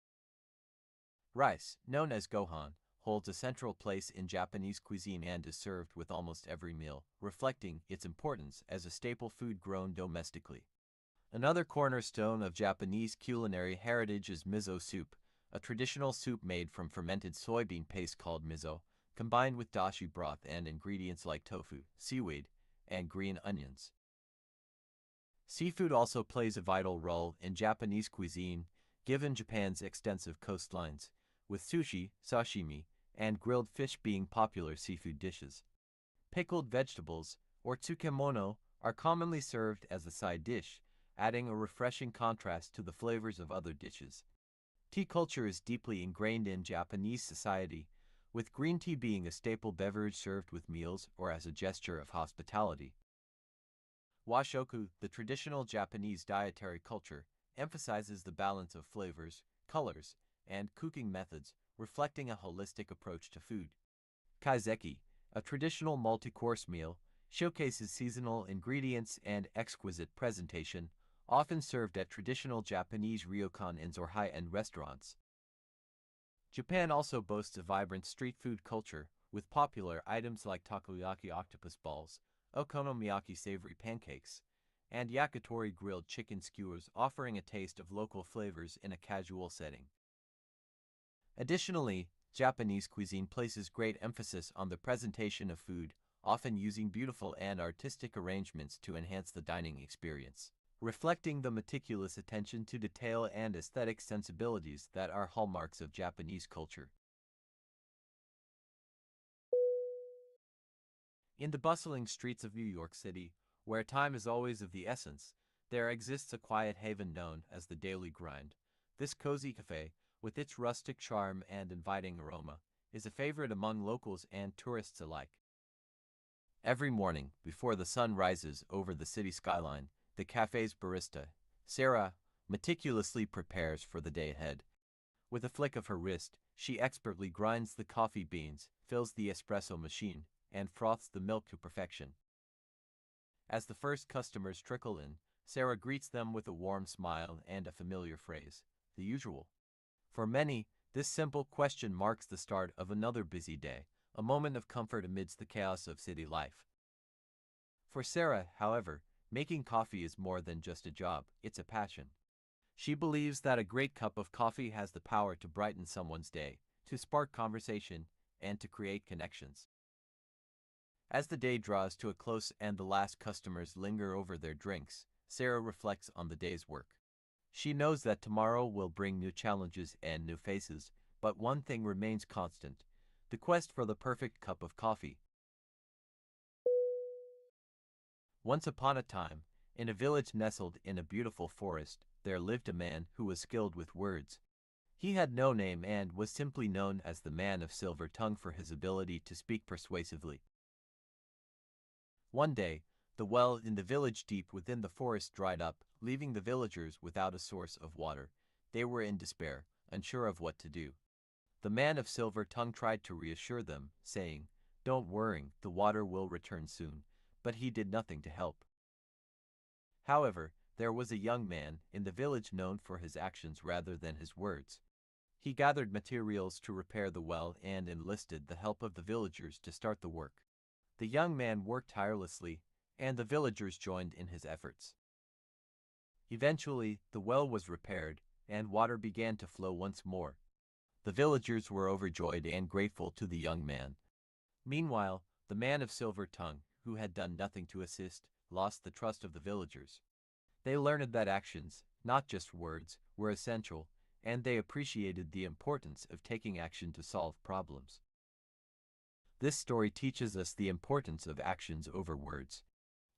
Rice, known as gohan, holds a central place in Japanese cuisine and is served with almost every meal, reflecting its importance as a staple food grown domestically. Another cornerstone of Japanese culinary heritage is miso soup, a traditional soup made from fermented soybean paste called miso, combined with dashi broth and ingredients like tofu, seaweed, and green onions. Seafood also plays a vital role in Japanese cuisine, given Japan's extensive coastlines, with sushi, sashimi, and grilled fish being popular seafood dishes. Pickled vegetables, or tsukemono, are commonly served as a side dish, adding a refreshing contrast to the flavors of other dishes. Tea culture is deeply ingrained in Japanese society, with green tea being a staple beverage served with meals or as a gesture of hospitality. Washoku, the traditional Japanese dietary culture, emphasizes the balance of flavors, colors, and cooking methods, reflecting a holistic approach to food. Kaiseki, a traditional multi-course meal, showcases seasonal ingredients and exquisite presentation, often served at traditional Japanese ryokan inns or high-end restaurants. Japan also boasts a vibrant street food culture, with popular items like takoyaki octopus balls, okonomiyaki savory pancakes, and yakitori grilled chicken skewers offering a taste of local flavors in a casual setting. Additionally, Japanese cuisine places great emphasis on the presentation of food, often using beautiful and artistic arrangements to enhance the dining experience, reflecting the meticulous attention to detail and aesthetic sensibilities that are hallmarks of Japanese culture. In the bustling streets of New York City, where time is always of the essence, there exists a quiet haven known as the Daily Grind. This cozy cafe, with its rustic charm and inviting aroma, is a favorite among locals and tourists alike. Every morning, before the sun rises over the city skyline, the cafe's barista, Sarah, meticulously prepares for the day ahead. With a flick of her wrist, she expertly grinds the coffee beans, fills the espresso machine, and froths the milk to perfection. As the first customers trickle in, Sarah greets them with a warm smile and a familiar phrase, the usual. For many, this simple question marks the start of another busy day, a moment of comfort amidst the chaos of city life. For Sarah, however, making coffee is more than just a job, it's a passion. She believes that a great cup of coffee has the power to brighten someone's day, to spark conversation, and to create connections. As the day draws to a close and the last customers linger over their drinks, Sarah reflects on the day's work. She knows that tomorrow will bring new challenges and new faces, but one thing remains constant: the quest for the perfect cup of coffee. Once upon a time, in a village nestled in a beautiful forest, there lived a man who was skilled with words. He had no name and was simply known as the Man of Silver Tongue for his ability to speak persuasively. One day, the well in the village deep within the forest dried up, leaving the villagers without a source of water. They were in despair, unsure of what to do. The Man of Silver Tongue tried to reassure them, saying, "Don't worry, the water will return soon," but he did nothing to help. However, there was a young man in the village known for his actions rather than his words. He gathered materials to repair the well and enlisted the help of the villagers to start the work. The young man worked tirelessly, and the villagers joined in his efforts. Eventually, the well was repaired, and water began to flow once more. The villagers were overjoyed and grateful to the young man. Meanwhile, the Man of Silver Tongue, who had done nothing to assist, lost the trust of the villagers. They learned that actions, not just words, were essential, and they appreciated the importance of taking action to solve problems. This story teaches us the importance of actions over words.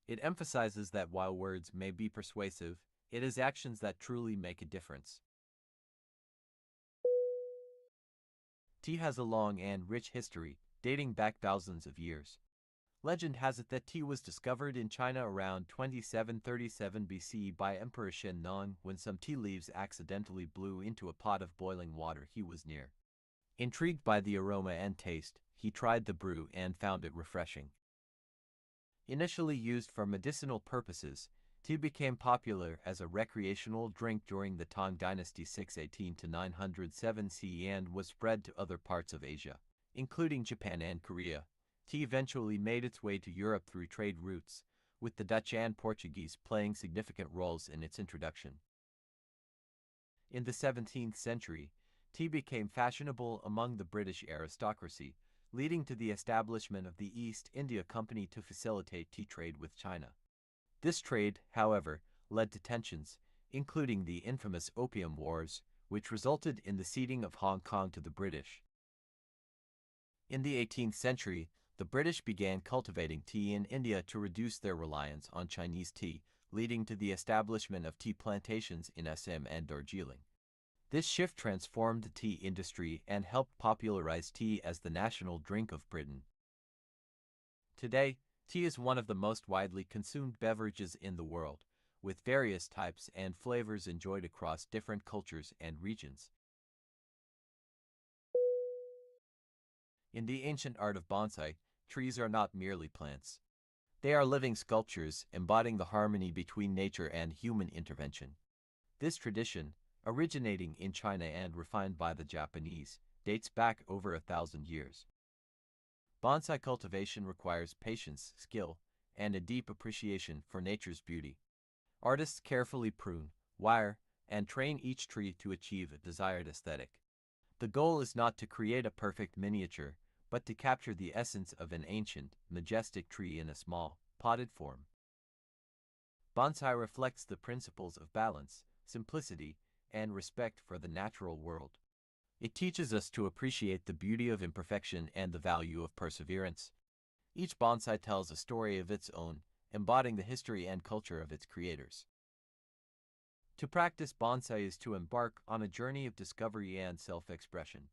It emphasizes that while words may be persuasive, it is actions that truly make a difference. Tea has a long and rich history, dating back thousands of years. Legend has it that tea was discovered in China around 2737 BC by Emperor Shen Nong when some tea leaves accidentally blew into a pot of boiling water he was near. Intrigued by the aroma and taste, he tried the brew and found it refreshing. Initially used for medicinal purposes, tea became popular as a recreational drink during the Tang Dynasty 618 to 907 CE and was spread to other parts of Asia, including Japan and Korea. Tea eventually made its way to Europe through trade routes, with the Dutch and Portuguese playing significant roles in its introduction. In the 17th century, tea became fashionable among the British aristocracy, leading to the establishment of the East India Company to facilitate tea trade with China. This trade, however, led to tensions, including the infamous Opium Wars, which resulted in the ceding of Hong Kong to the British. In the 18th century, the British began cultivating tea in India to reduce their reliance on Chinese tea, leading to the establishment of tea plantations in Assam and Darjeeling. This shift transformed the tea industry and helped popularize tea as the national drink of Britain. Today, tea is one of the most widely consumed beverages in the world, with various types and flavors enjoyed across different cultures and regions. In the ancient art of bonsai, trees are not merely plants. They are living sculptures embodying the harmony between nature and human intervention. This tradition, originating in China and refined by the Japanese, dates back over 1,000 years. Bonsai cultivation requires patience, skill, and a deep appreciation for nature's beauty. Artists carefully prune, wire, and train each tree to achieve a desired aesthetic. The goal is not to create a perfect miniature, but to capture the essence of an ancient, majestic tree in a small, potted form. Bonsai reflects the principles of balance, simplicity, and respect for the natural world. It teaches us to appreciate the beauty of imperfection and the value of perseverance. Each bonsai tells a story of its own, embodying the history and culture of its creators. To practice bonsai is to embark on a journey of discovery and self-expression.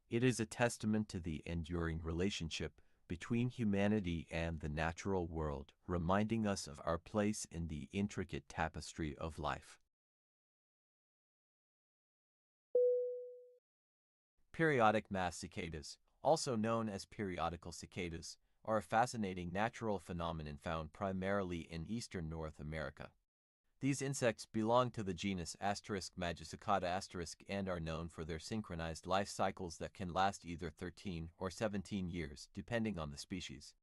It is a testament to the enduring relationship between humanity and the natural world, reminding us of our place in the intricate tapestry of life. Periodic mass cicadas, also known as periodical cicadas, are a fascinating natural phenomenon found primarily in eastern North America. These insects belong to the genus *Magicicada* and are known for their synchronized life cycles that can last either 13 or 17 years, depending on the species.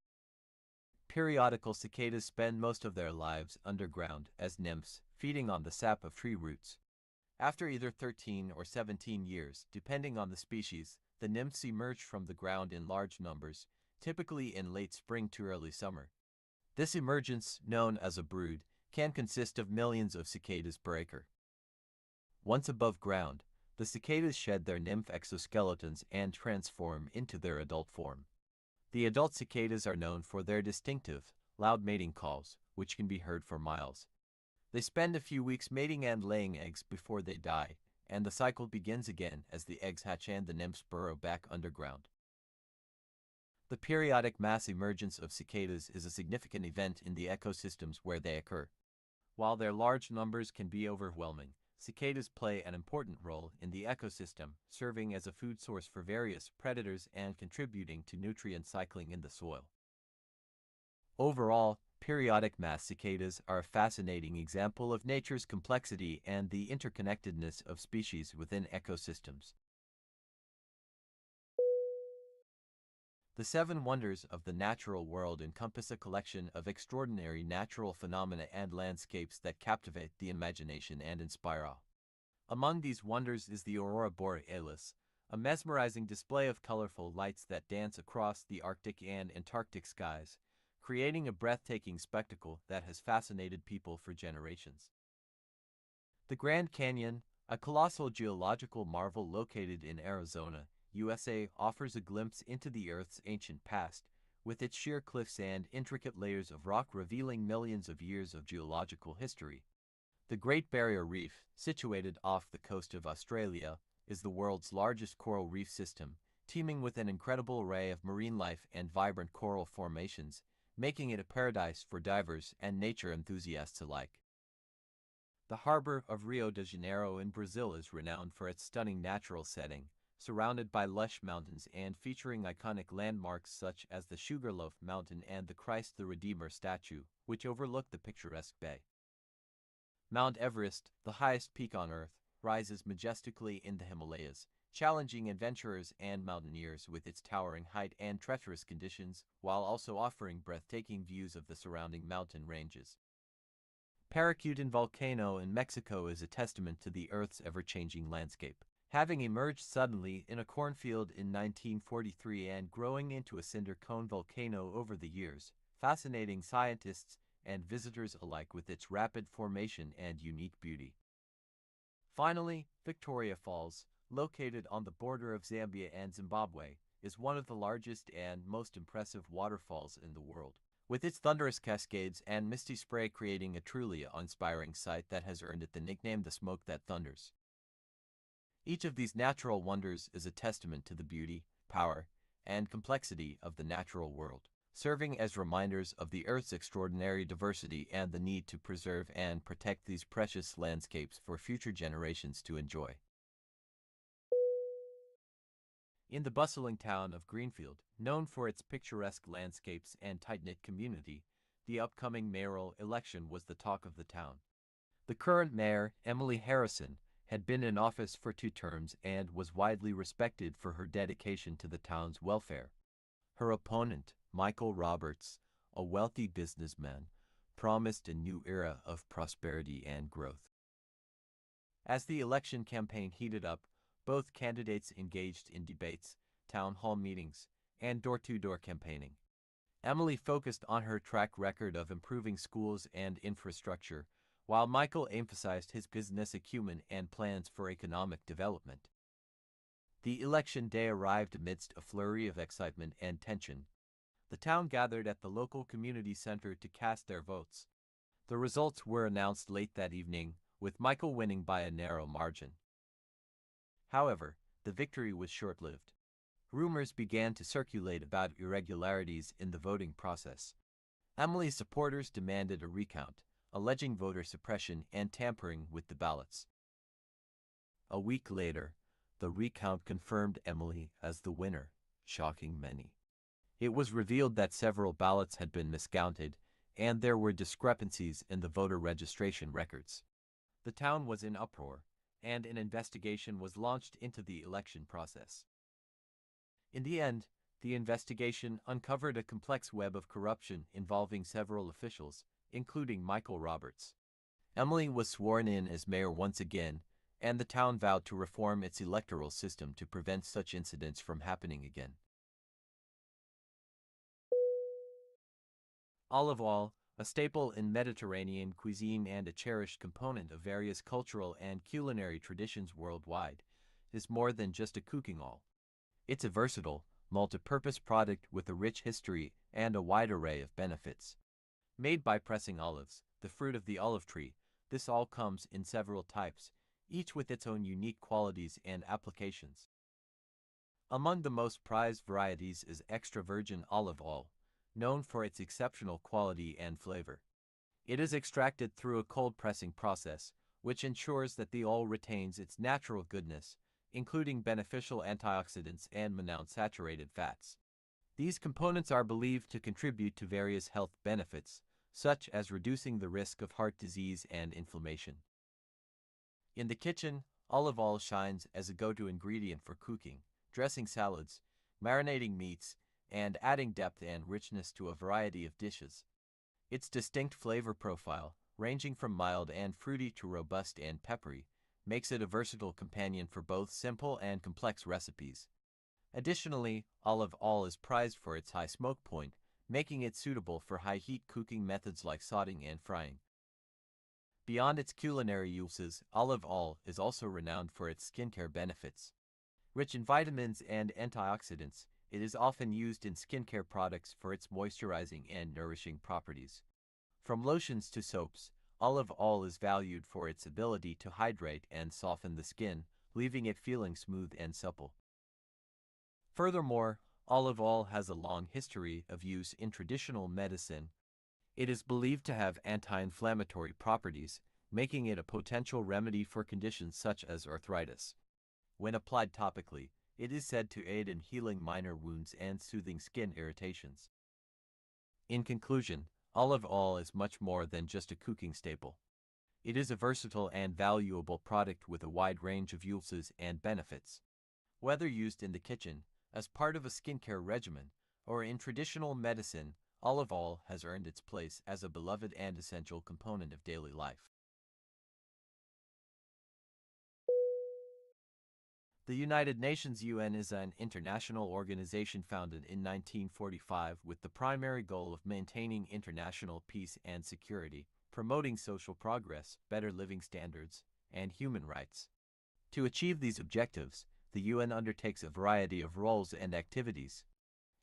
Periodical cicadas spend most of their lives underground as nymphs, feeding on the sap of tree roots. After either 13 or 17 years, depending on the species, the nymphs emerge from the ground in large numbers, typically in late spring to early summer. This emergence, known as a brood, can consist of millions of cicadas per acre. Once above ground, the cicadas shed their nymph exoskeletons and transform into their adult form. The adult cicadas are known for their distinctive, loud mating calls, which can be heard for miles. They spend a few weeks mating and laying eggs before they die, and the cycle begins again as the eggs hatch and the nymphs burrow back underground. The periodic mass emergence of cicadas is a significant event in the ecosystems where they occur. While their large numbers can be overwhelming, cicadas play an important role in the ecosystem, serving as a food source for various predators and contributing to nutrient cycling in the soil. Overall, periodic mass cicadas are a fascinating example of nature's complexity and the interconnectedness of species within ecosystems. The seven wonders of the natural world encompass a collection of extraordinary natural phenomena and landscapes that captivate the imagination and inspire awe. Among these wonders is the aurora borealis, a mesmerizing display of colorful lights that dance across the Arctic and Antarctic skies, creating a breathtaking spectacle that has fascinated people for generations. The Grand Canyon, a colossal geological marvel located in Arizona, USA, offers a glimpse into the Earth's ancient past, with its sheer cliffs and intricate layers of rock revealing millions of years of geological history. The Great Barrier Reef, situated off the coast of Australia, is the world's largest coral reef system, teeming with an incredible array of marine life and vibrant coral formations, making it a paradise for divers and nature enthusiasts alike. The harbor of Rio de Janeiro in Brazil is renowned for its stunning natural setting, surrounded by lush mountains and featuring iconic landmarks such as the Sugarloaf Mountain and the Christ the Redeemer statue, which overlook the picturesque bay. Mount Everest, the highest peak on Earth, rises majestically in the Himalayas, challenging adventurers and mountaineers with its towering height and treacherous conditions, while also offering breathtaking views of the surrounding mountain ranges. Paracutin volcano in Mexico is a testament to the Earth's ever-changing landscape. Having emerged suddenly in a cornfield in 1943 and growing into a cinder cone volcano over the years, fascinating scientists and visitors alike with its rapid formation and unique beauty. Finally, Victoria Falls, located on the border of Zambia and Zimbabwe, is one of the largest and most impressive waterfalls in the world, with its thunderous cascades and misty spray creating a truly awe-inspiring sight that has earned it the nickname "the smoke that thunders." Each of these natural wonders is a testament to the beauty, power, and complexity of the natural world, serving as reminders of the Earth's extraordinary diversity and the need to preserve and protect these precious landscapes for future generations to enjoy. In the bustling town of Greenfield, known for its picturesque landscapes and tight-knit community, the upcoming mayoral election was the talk of the town. The current mayor, Emily Harrison, had been in office for 2 terms and was widely respected for her dedication to the town's welfare. Her opponent, Michael Roberts, a wealthy businessman, promised a new era of prosperity and growth. As the election campaign heated up, both candidates engaged in debates, town hall meetings, and door-to-door campaigning. Emily focused on her track record of improving schools and infrastructure, while Michael emphasized his business acumen and plans for economic development. The election day arrived amidst a flurry of excitement and tension. The town gathered at the local community center to cast their votes. The results were announced late that evening, with Michael winning by a narrow margin. However, the victory was short-lived. Rumors began to circulate about irregularities in the voting process. Emily's supporters demanded a recount, alleging voter suppression and tampering with the ballots. A week later, the recount confirmed Emily as the winner, shocking many. It was revealed that several ballots had been miscounted, and there were discrepancies in the voter registration records. The town was in uproar, and an investigation was launched into the election process. In the end, the investigation uncovered a complex web of corruption involving several officials, including Michael Roberts. Emily was sworn in as mayor once again, and the town vowed to reform its electoral system to prevent such incidents from happening again. Olive oil, a staple in Mediterranean cuisine and a cherished component of various cultural and culinary traditions worldwide, is more than just a cooking oil. It's a versatile, multi-purpose product with a rich history and a wide array of benefits. Made by pressing olives, the fruit of the olive tree, this oil comes in several types, each with its own unique qualities and applications. Among the most prized varieties is extra virgin olive oil, known for its exceptional quality and flavor. It is extracted through a cold pressing process, which ensures that the oil retains its natural goodness, including beneficial antioxidants and monounsaturated fats. These components are believed to contribute to various health benefits, such as reducing the risk of heart disease and inflammation. In the kitchen, olive oil shines as a go-to ingredient for cooking, dressing salads, marinating meats, and adding depth and richness to a variety of dishes. Its distinct flavor profile, ranging from mild and fruity to robust and peppery, makes it a versatile companion for both simple and complex recipes. Additionally, olive oil is prized for its high smoke point, making it suitable for high-heat cooking methods like sautéing and frying. Beyond its culinary uses, olive oil is also renowned for its skincare benefits. Rich in vitamins and antioxidants, it is often used in skincare products for its moisturizing and nourishing properties. From lotions to soaps, olive oil is valued for its ability to hydrate and soften the skin, leaving it feeling smooth and supple. Furthermore, olive oil has a long history of use in traditional medicine. It is believed to have anti-inflammatory properties, making it a potential remedy for conditions such as arthritis. When applied topically, it is said to aid in healing minor wounds and soothing skin irritations. In conclusion, olive oil is much more than just a cooking staple. It is a versatile and valuable product with a wide range of uses and benefits. Whether used in the kitchen, as part of a skincare regimen, or in traditional medicine, olive oil has earned its place as a beloved and essential component of daily life. The United Nations UN is an international organization founded in 1945 with the primary goal of maintaining international peace and security, promoting social progress, better living standards, and human rights. To achieve these objectives, the UN undertakes a variety of roles and activities.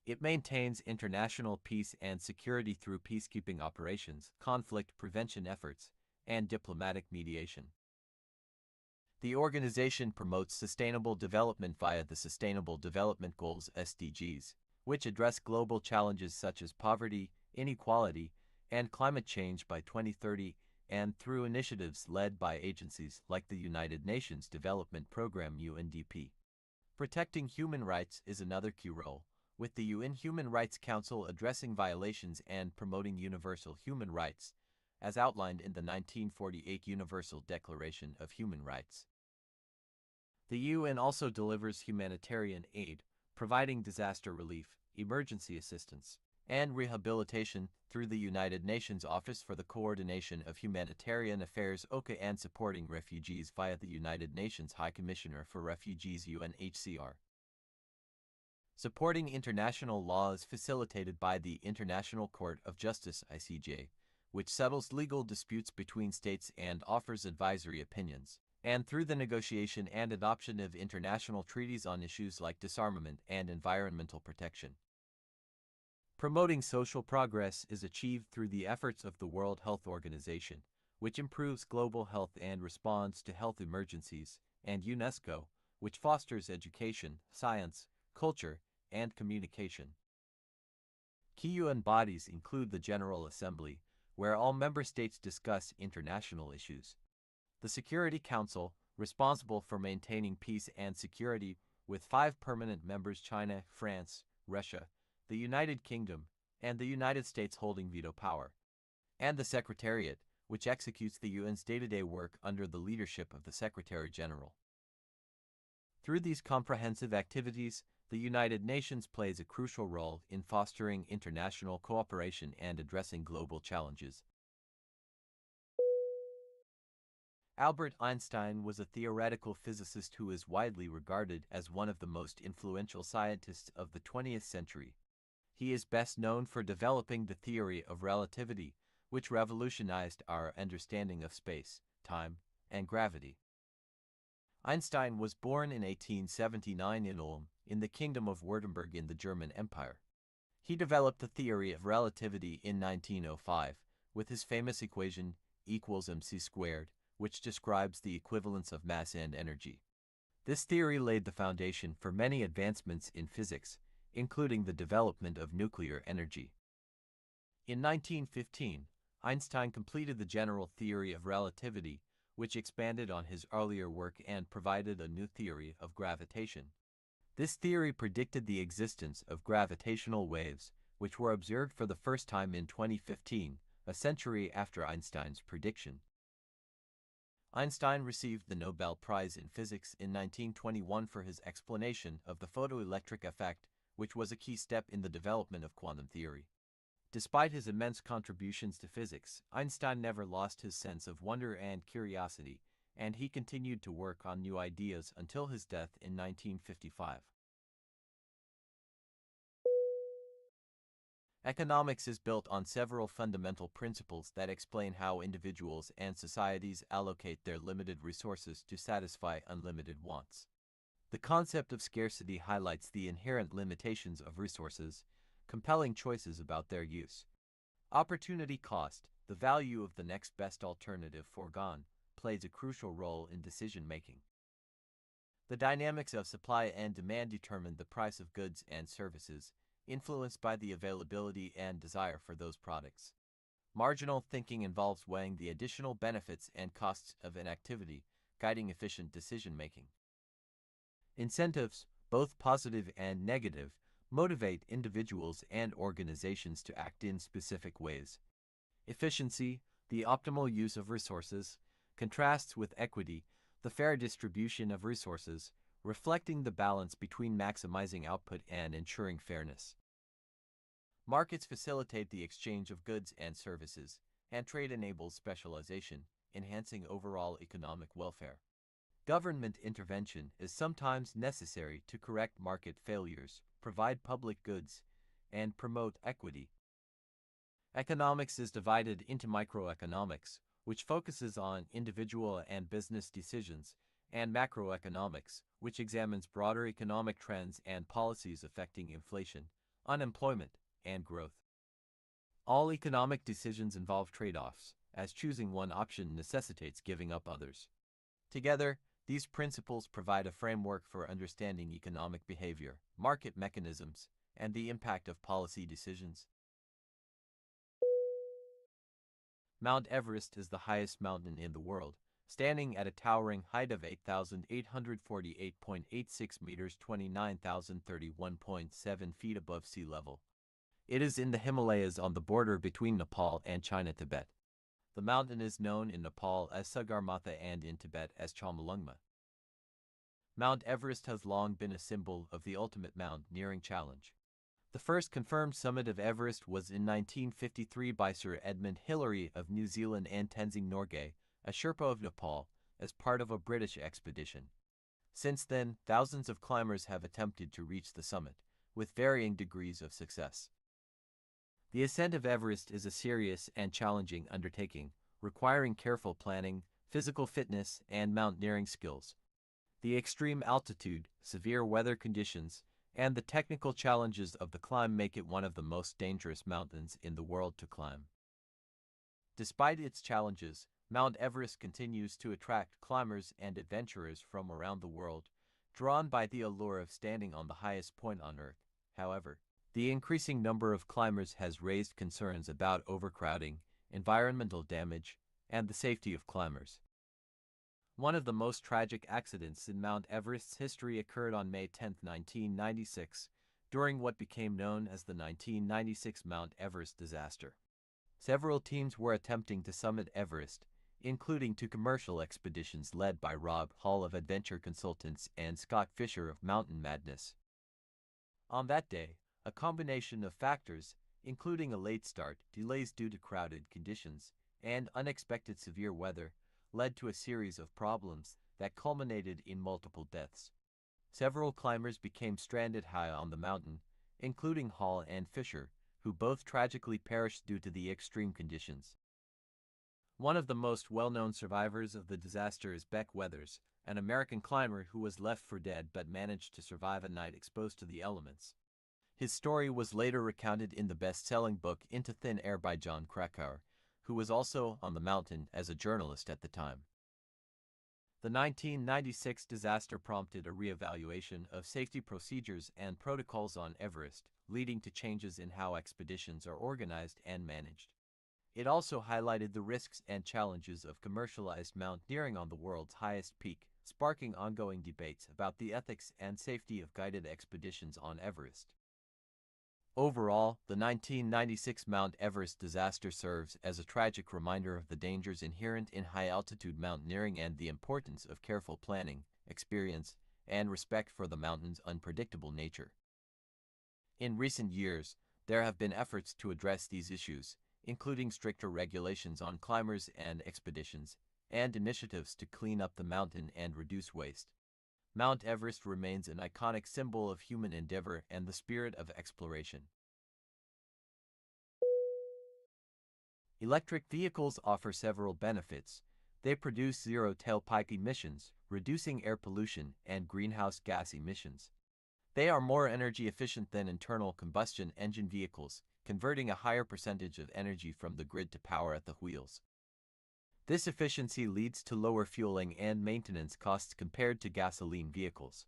It maintains international peace and security through peacekeeping operations, conflict prevention efforts, and diplomatic mediation. The organization promotes sustainable development via the Sustainable Development Goals (SDGs), which address global challenges such as poverty, inequality, and climate change by 2030, and through initiatives led by agencies like the United Nations Development Programme (UNDP). Protecting human rights is another key role, with the UN Human Rights Council addressing violations and promoting universal human rights, as outlined in the 1948 Universal Declaration of Human Rights. The UN also delivers humanitarian aid, providing disaster relief, emergency assistance, and rehabilitation through the United Nations Office for the Coordination of Humanitarian Affairs (OCHA) and supporting refugees via the United Nations High Commissioner for Refugees (UNHCR). Supporting international law is facilitated by the International Court of Justice (ICJ), which settles legal disputes between states and offers advisory opinions, and through the negotiation and adoption of international treaties on issues like disarmament and environmental protection. Promoting social progress is achieved through the efforts of the World Health Organization, which improves global health and responds to health emergencies, and UNESCO, which fosters education, science, culture, and communication. Key UN bodies include the General Assembly, where all member states discuss international issues; the Security Council, responsible for maintaining peace and security, with 5 permanent members: China, France, Russia, the United Kingdom, and the United States holding veto power; and the Secretariat, which executes the UN's day-to-day work under the leadership of the Secretary General. Through these comprehensive activities, the United Nations plays a crucial role in fostering international cooperation and addressing global challenges. Albert Einstein was a theoretical physicist who is widely regarded as one of the most influential scientists of the 20th century. He is best known for developing the theory of relativity, which revolutionized our understanding of space, time, and gravity. Einstein was born in 1879 in Ulm, in the Kingdom of Württemberg in the German Empire. He developed the theory of relativity in 1905, with his famous equation equals mc squared, which describes the equivalence of mass and energy. This theory laid the foundation for many advancements in physics, including the development of nuclear energy. In 1915, Einstein completed the general theory of relativity, which expanded on his earlier work and provided a new theory of gravitation. This theory predicted the existence of gravitational waves, which were observed for the first time in 2015, a century after Einstein's prediction. Einstein received the Nobel Prize in Physics in 1921 for his explanation of the photoelectric effect, which was a key step in the development of quantum theory. Despite his immense contributions to physics, Einstein never lost his sense of wonder and curiosity, and he continued to work on new ideas until his death in 1955. Economics is built on several fundamental principles that explain how individuals and societies allocate their limited resources to satisfy unlimited wants. The concept of scarcity highlights the inherent limitations of resources, compelling choices about their use. Opportunity cost, the value of the next best alternative foregone, plays a crucial role in decision-making. The dynamics of supply and demand determine the price of goods and services, influenced by the availability and desire for those products. Marginal thinking involves weighing the additional benefits and costs of an activity, guiding efficient decision-making. Incentives, both positive and negative, motivate individuals and organizations to act in specific ways. Efficiency, the optimal use of resources, contrasts with equity, the fair distribution of resources, reflecting the balance between maximizing output and ensuring fairness. Markets facilitate the exchange of goods and services, and trade enables specialization, enhancing overall economic welfare. Government intervention is sometimes necessary to correct market failures, provide public goods, and promote equity. Economics is divided into microeconomics, which focuses on individual and business decisions, and macroeconomics, which examines broader economic trends and policies affecting inflation, unemployment, and growth. All economic decisions involve trade-offs, as choosing one option necessitates giving up others. Together, these principles provide a framework for understanding economic behavior, market mechanisms, and the impact of policy decisions. Mount Everest is the highest mountain in the world, standing at a towering height of 8,848.86 meters, 29,031.7 feet above sea level. It is in the Himalayas on the border between Nepal and China-Tibet. The mountain is known in Nepal as Sagarmatha and in Tibet as Chomolungma. Mount Everest has long been a symbol of the ultimate mountaineering challenge. The first confirmed summit of Everest was in 1953 by Sir Edmund Hillary of New Zealand and Tenzing Norgay, a Sherpa of Nepal, as part of a British expedition. Since then, thousands of climbers have attempted to reach the summit, with varying degrees of success. The ascent of Everest is a serious and challenging undertaking, requiring careful planning, physical fitness, and mountaineering skills. The extreme altitude, severe weather conditions, and the technical challenges of the climb make it one of the most dangerous mountains in the world to climb. Despite its challenges, Mount Everest continues to attract climbers and adventurers from around the world, drawn by the allure of standing on the highest point on Earth. However, the increasing number of climbers has raised concerns about overcrowding, environmental damage, and the safety of climbers. One of the most tragic accidents in Mount Everest's history occurred on May 10, 1996, during what became known as the 1996 Mount Everest disaster. Several teams were attempting to summit Everest, including two commercial expeditions led by Rob Hall of Adventure Consultants and Scott Fisher of Mountain Madness. On that day, a combination of factors, including a late start, delays due to crowded conditions, and unexpected severe weather, led to a series of problems that culminated in multiple deaths. Several climbers became stranded high on the mountain, including Hall and Fisher, who both tragically perished due to the extreme conditions. One of the most well-known survivors of the disaster is Beck Weathers, an American climber who was left for dead but managed to survive a night exposed to the elements. His story was later recounted in the best-selling book Into Thin Air by John Krakauer, who was also on the mountain as a journalist at the time. The 1996 disaster prompted a reevaluation of safety procedures and protocols on Everest, leading to changes in how expeditions are organized and managed. It also highlighted the risks and challenges of commercialized mountaineering on the world's highest peak, sparking ongoing debates about the ethics and safety of guided expeditions on Everest. Overall, the 1996 Mount Everest disaster serves as a tragic reminder of the dangers inherent in high-altitude mountaineering and the importance of careful planning, experience, and respect for the mountain's unpredictable nature. In recent years, there have been efforts to address these issues, including stricter regulations on climbers and expeditions, and initiatives to clean up the mountain and reduce waste. Mount Everest remains an iconic symbol of human endeavor and the spirit of exploration. Electric vehicles offer several benefits. They produce zero tailpipe emissions, reducing air pollution and greenhouse gas emissions. They are more energy efficient than internal combustion engine vehicles, converting a higher percentage of energy from the grid to power at the wheels. This efficiency leads to lower fueling and maintenance costs compared to gasoline vehicles.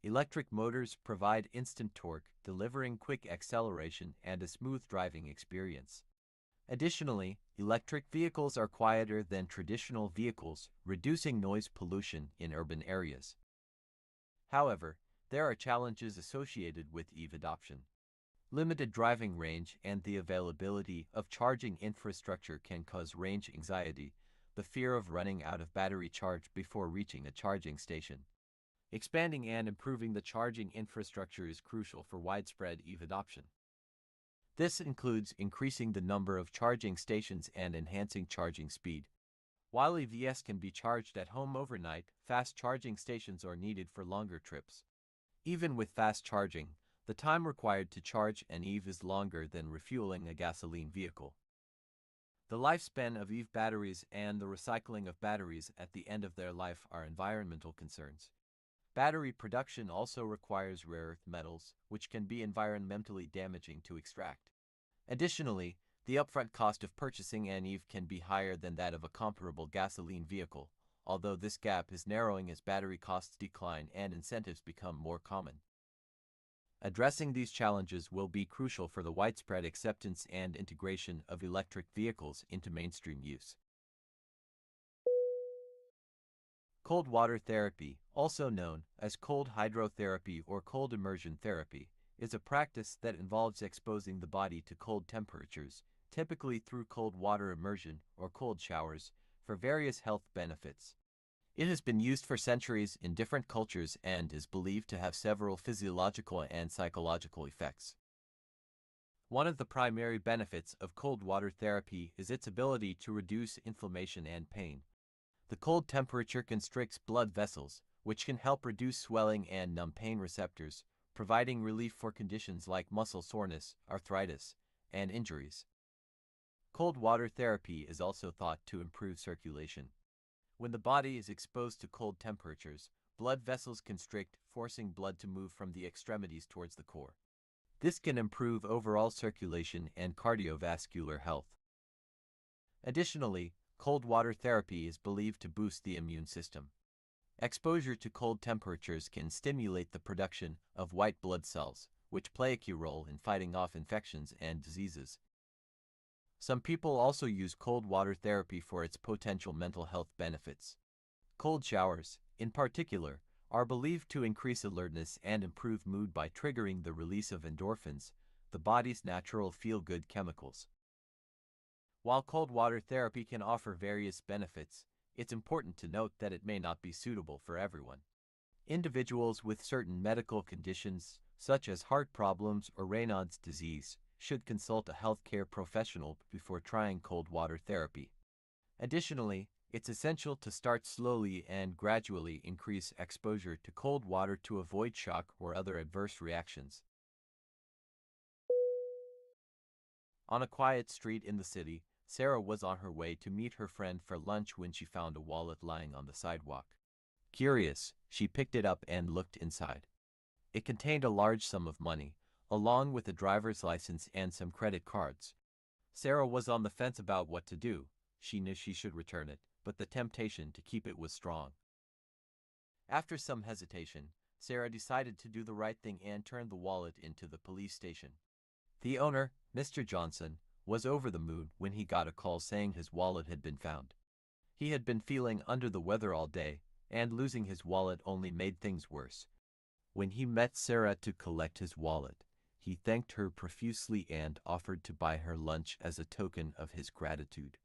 Electric motors provide instant torque, delivering quick acceleration and a smooth driving experience. Additionally, electric vehicles are quieter than traditional vehicles, reducing noise pollution in urban areas. However, there are challenges associated with EV adoption. Limited driving range and the availability of charging infrastructure can cause range anxiety, the fear of running out of battery charge before reaching a charging station. Expanding and improving the charging infrastructure is crucial for widespread EV adoption. This includes increasing the number of charging stations and enhancing charging speed. While EVs can be charged at home overnight, fast charging stations are needed for longer trips. Even with fast charging, the time required to charge an EV is longer than refueling a gasoline vehicle. The lifespan of EV batteries and the recycling of batteries at the end of their life are environmental concerns. Battery production also requires rare earth metals, which can be environmentally damaging to extract. Additionally, the upfront cost of purchasing an EV can be higher than that of a comparable gasoline vehicle, although this gap is narrowing as battery costs decline and incentives become more common. Addressing these challenges will be crucial for the widespread acceptance and integration of electric vehicles into mainstream use. Cold water therapy, also known as cold hydrotherapy or cold immersion therapy, is a practice that involves exposing the body to cold temperatures, typically through cold water immersion or cold showers, for various health benefits. It has been used for centuries in different cultures and is believed to have several physiological and psychological effects. One of the primary benefits of cold water therapy is its ability to reduce inflammation and pain. The cold temperature constricts blood vessels, which can help reduce swelling and numb pain receptors, providing relief for conditions like muscle soreness, arthritis, and injuries. Cold water therapy is also thought to improve circulation. When the body is exposed to cold temperatures, blood vessels constrict, forcing blood to move from the extremities towards the core. This can improve overall circulation and cardiovascular health. Additionally, cold water therapy is believed to boost the immune system. Exposure to cold temperatures can stimulate the production of white blood cells, which play a key role in fighting off infections and diseases. Some people also use cold water therapy for its potential mental health benefits. Cold showers, in particular, are believed to increase alertness and improve mood by triggering the release of endorphins, the body's natural feel-good chemicals. While cold water therapy can offer various benefits, it's important to note that it may not be suitable for everyone. Individuals with certain medical conditions, such as heart problems or Raynaud's disease, should consult a healthcare professional before trying cold water therapy. Additionally, it's essential to start slowly and gradually increase exposure to cold water to avoid shock or other adverse reactions. On a quiet street in the city, Sarah was on her way to meet her friend for lunch when she found a wallet lying on the sidewalk. Curious, she picked it up and looked inside. It contained a large sum of money, along with a driver's license and some credit cards. Sarah was on the fence about what to do. She knew she should return it, but the temptation to keep it was strong. After some hesitation, Sarah decided to do the right thing and turned the wallet into the police station. The owner, Mr. Johnson, was over the moon when he got a call saying his wallet had been found. He had been feeling under the weather all day, and losing his wallet only made things worse. When he met Sarah to collect his wallet, he thanked her profusely and offered to buy her lunch as a token of his gratitude.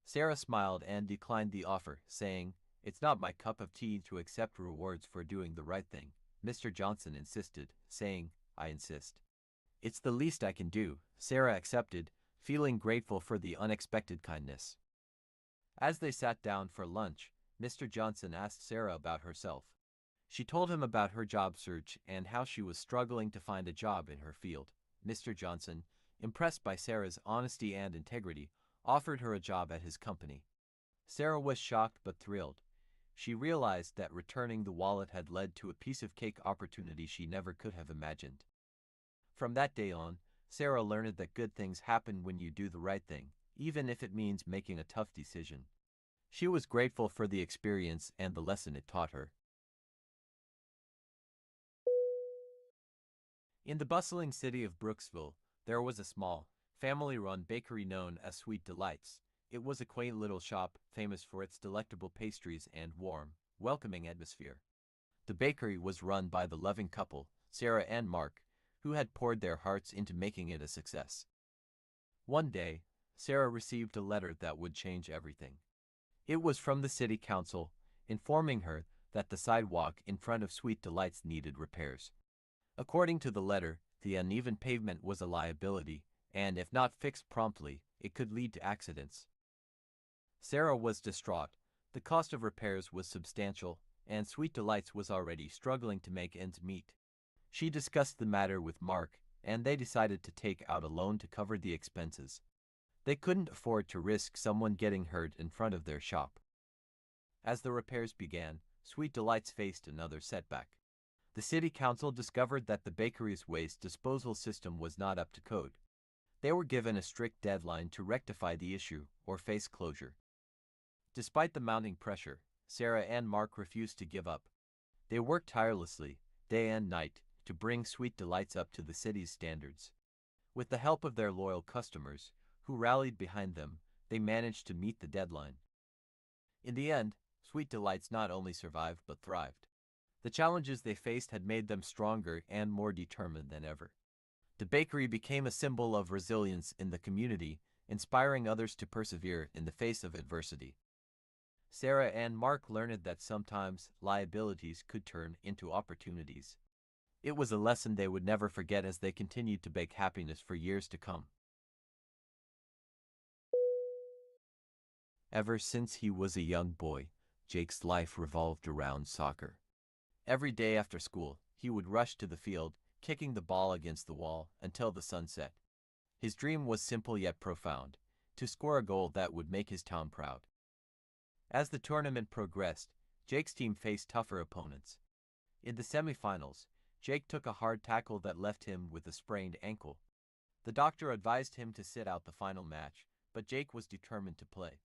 Sarah smiled and declined the offer, saying, "It's not my cup of tea to accept rewards for doing the right thing." Mr. Johnson insisted, saying, "I insist." "It's the least I can do," Sarah accepted, feeling grateful for the unexpected kindness. As they sat down for lunch, Mr. Johnson asked Sarah about herself. She told him about her job search and how she was struggling to find a job in her field. Mr. Johnson, impressed by Sarah's honesty and integrity, offered her a job at his company. Sarah was shocked but thrilled. She realized that returning the wallet had led to a piece of cake opportunity she never could have imagined. From that day on, Sarah learned that good things happen when you do the right thing, even if it means making a tough decision. She was grateful for the experience and the lesson it taught her. In the bustling city of Brooksville, there was a small, family-run bakery known as Sweet Delights. It was a quaint little shop, famous for its delectable pastries and warm, welcoming atmosphere. The bakery was run by the loving couple, Sarah and Mark, who had poured their hearts into making it a success. One day, Sarah received a letter that would change everything. It was from the city council, informing her that the sidewalk in front of Sweet Delights needed repairs. According to the letter, the uneven pavement was a liability, and if not fixed promptly, it could lead to accidents. Sarah was distraught. The cost of repairs was substantial, and Sweet Delights was already struggling to make ends meet. She discussed the matter with Mark, and they decided to take out a loan to cover the expenses. They couldn't afford to risk someone getting hurt in front of their shop. As the repairs began, Sweet Delights faced another setback. The city council discovered that the bakery's waste disposal system was not up to code. They were given a strict deadline to rectify the issue or face closure. Despite the mounting pressure, Sarah and Mark refused to give up. They worked tirelessly, day and night, to bring Sweet Delights up to the city's standards. With the help of their loyal customers, who rallied behind them, they managed to meet the deadline. In the end, Sweet Delights not only survived but thrived. The challenges they faced had made them stronger and more determined than ever. The bakery became a symbol of resilience in the community, inspiring others to persevere in the face of adversity. Sarah and Mark learned that sometimes liabilities could turn into opportunities. It was a lesson they would never forget as they continued to bake happiness for years to come. Ever since he was a young boy, Jake's life revolved around soccer. Every day after school, he would rush to the field, kicking the ball against the wall until the sun set. His dream was simple yet profound, to score a goal that would make his town proud. As the tournament progressed, Jake's team faced tougher opponents. In the semifinals, Jake took a hard tackle that left him with a sprained ankle. The doctor advised him to sit out the final match, but Jake was determined to play.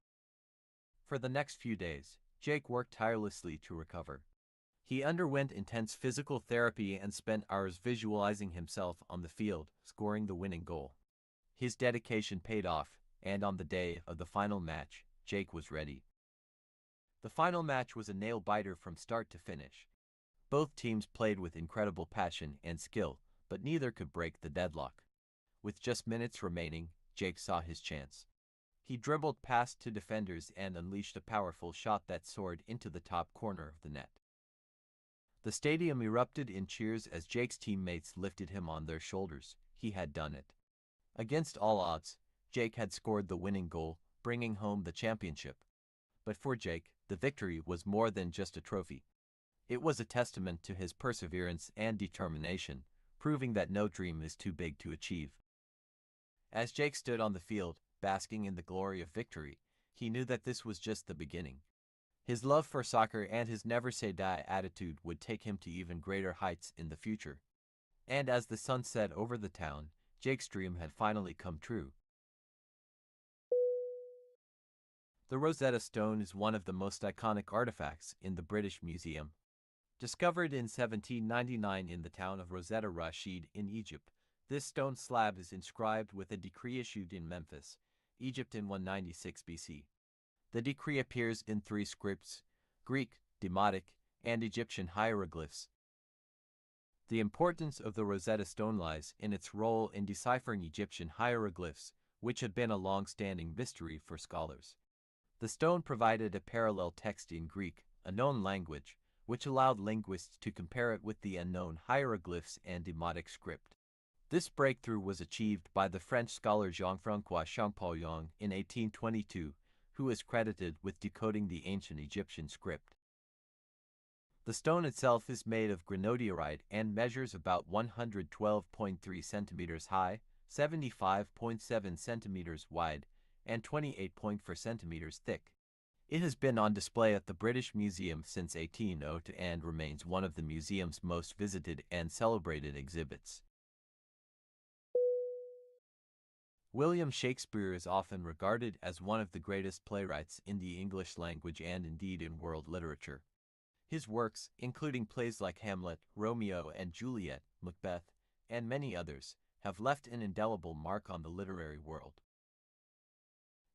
For the next few days, Jake worked tirelessly to recover. He underwent intense physical therapy and spent hours visualizing himself on the field, scoring the winning goal. His dedication paid off, and on the day of the final match, Jake was ready. The final match was a nail-biter from start to finish. Both teams played with incredible passion and skill, but neither could break the deadlock. With just minutes remaining, Jake saw his chance. He dribbled past two defenders and unleashed a powerful shot that soared into the top corner of the net. The stadium erupted in cheers as Jake's teammates lifted him on their shoulders. He had done it. Against all odds, Jake had scored the winning goal, bringing home the championship. But for Jake, the victory was more than just a trophy. It was a testament to his perseverance and determination, proving that no dream is too big to achieve. As Jake stood on the field, basking in the glory of victory, he knew that this was just the beginning. His love for soccer and his never-say-die attitude would take him to even greater heights in the future. And as the sun set over the town, Jake's dream had finally come true. The Rosetta Stone is one of the most iconic artifacts in the British Museum. Discovered in 1799 in the town of Rosetta Rashid in Egypt, this stone slab is inscribed with a decree issued in Memphis, Egypt in 196 BC. The decree appears in three scripts: Greek, Demotic, and Egyptian hieroglyphs. The importance of the Rosetta Stone lies in its role in deciphering Egyptian hieroglyphs, which had been a long-standing mystery for scholars. The stone provided a parallel text in Greek, a known language, which allowed linguists to compare it with the unknown hieroglyphs and Demotic script. This breakthrough was achieved by the French scholar Jean-François Champollion in 1822, who is credited with decoding the ancient Egyptian script. The stone itself is made of granodiorite and measures about 112.3 centimeters high, 75.7 centimeters wide, and 28.4 centimeters thick. It has been on display at the British Museum since 1802 and remains one of the museum's most visited and celebrated exhibits. William Shakespeare is often regarded as one of the greatest playwrights in the English language and indeed in world literature. His works, including plays like Hamlet, Romeo and Juliet, Macbeth, and many others, have left an indelible mark on the literary world.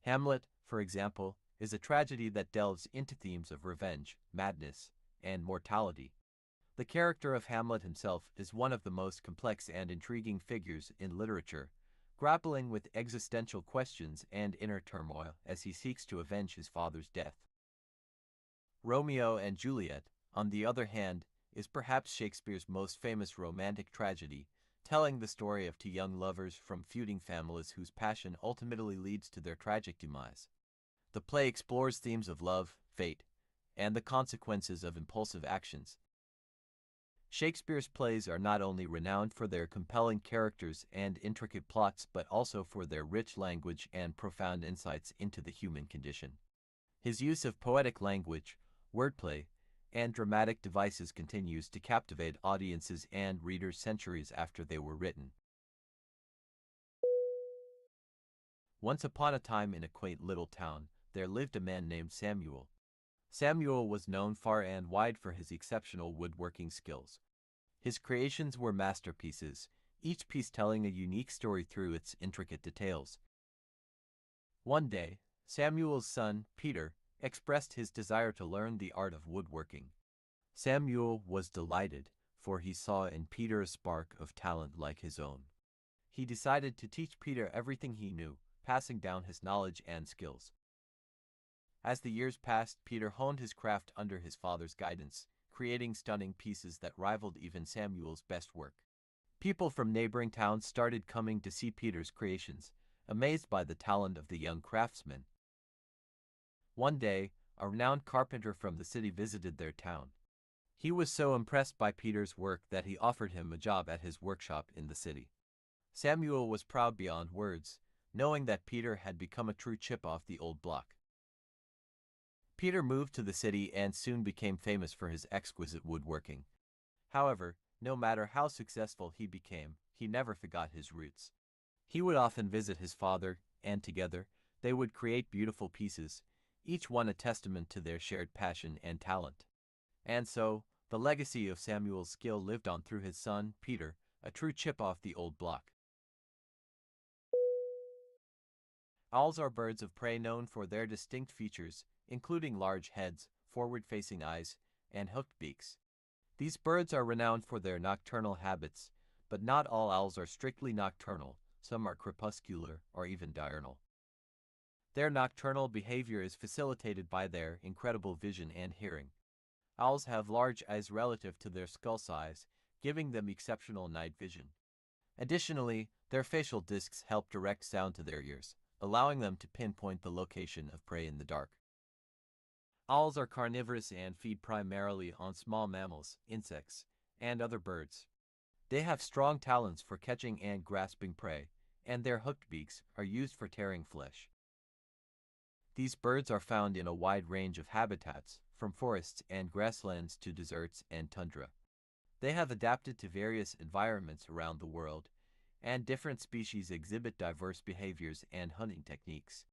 Hamlet, for example, is a tragedy that delves into themes of revenge, madness, and mortality. The character of Hamlet himself is one of the most complex and intriguing figures in literature, grappling with existential questions and inner turmoil as he seeks to avenge his father's death. Romeo and Juliet, on the other hand, is perhaps Shakespeare's most famous romantic tragedy, telling the story of two young lovers from feuding families whose passion ultimately leads to their tragic demise. The play explores themes of love, fate, and the consequences of impulsive actions. Shakespeare's plays are not only renowned for their compelling characters and intricate plots but also for their rich language and profound insights into the human condition. His use of poetic language, wordplay, and dramatic devices continues to captivate audiences and readers centuries after they were written. Once upon a time in a quaint little town, there lived a man named Samuel. Samuel was known far and wide for his exceptional woodworking skills. His creations were masterpieces, each piece telling a unique story through its intricate details. One day, Samuel's son, Peter, expressed his desire to learn the art of woodworking. Samuel was delighted, for he saw in Peter a spark of talent like his own. He decided to teach Peter everything he knew, passing down his knowledge and skills. As the years passed, Peter honed his craft under his father's guidance, creating stunning pieces that rivaled even Samuel's best work. People from neighboring towns started coming to see Peter's creations, amazed by the talent of the young craftsman. One day, a renowned carpenter from the city visited their town. He was so impressed by Peter's work that he offered him a job at his workshop in the city. Samuel was proud beyond words, knowing that Peter had become a true chip off the old block. Peter moved to the city and soon became famous for his exquisite woodworking. However, no matter how successful he became, he never forgot his roots. He would often visit his father, and together, they would create beautiful pieces, each one a testament to their shared passion and talent. And so, the legacy of Samuel's skill lived on through his son, Peter, a true chip off the old block. Owls are birds of prey known for their distinct features, including large heads, forward-facing eyes, and hooked beaks. These birds are renowned for their nocturnal habits, but not all owls are strictly nocturnal. Some are crepuscular or even diurnal. Their nocturnal behavior is facilitated by their incredible vision and hearing. Owls have large eyes relative to their skull size, giving them exceptional night vision. Additionally, their facial discs help direct sound to their ears, allowing them to pinpoint the location of prey in the dark. Owls are carnivorous and feed primarily on small mammals, insects, and other birds. They have strong talons for catching and grasping prey, and their hooked beaks are used for tearing flesh. These birds are found in a wide range of habitats, from forests and grasslands to deserts and tundra. They have adapted to various environments around the world, and different species exhibit diverse behaviors and hunting techniques.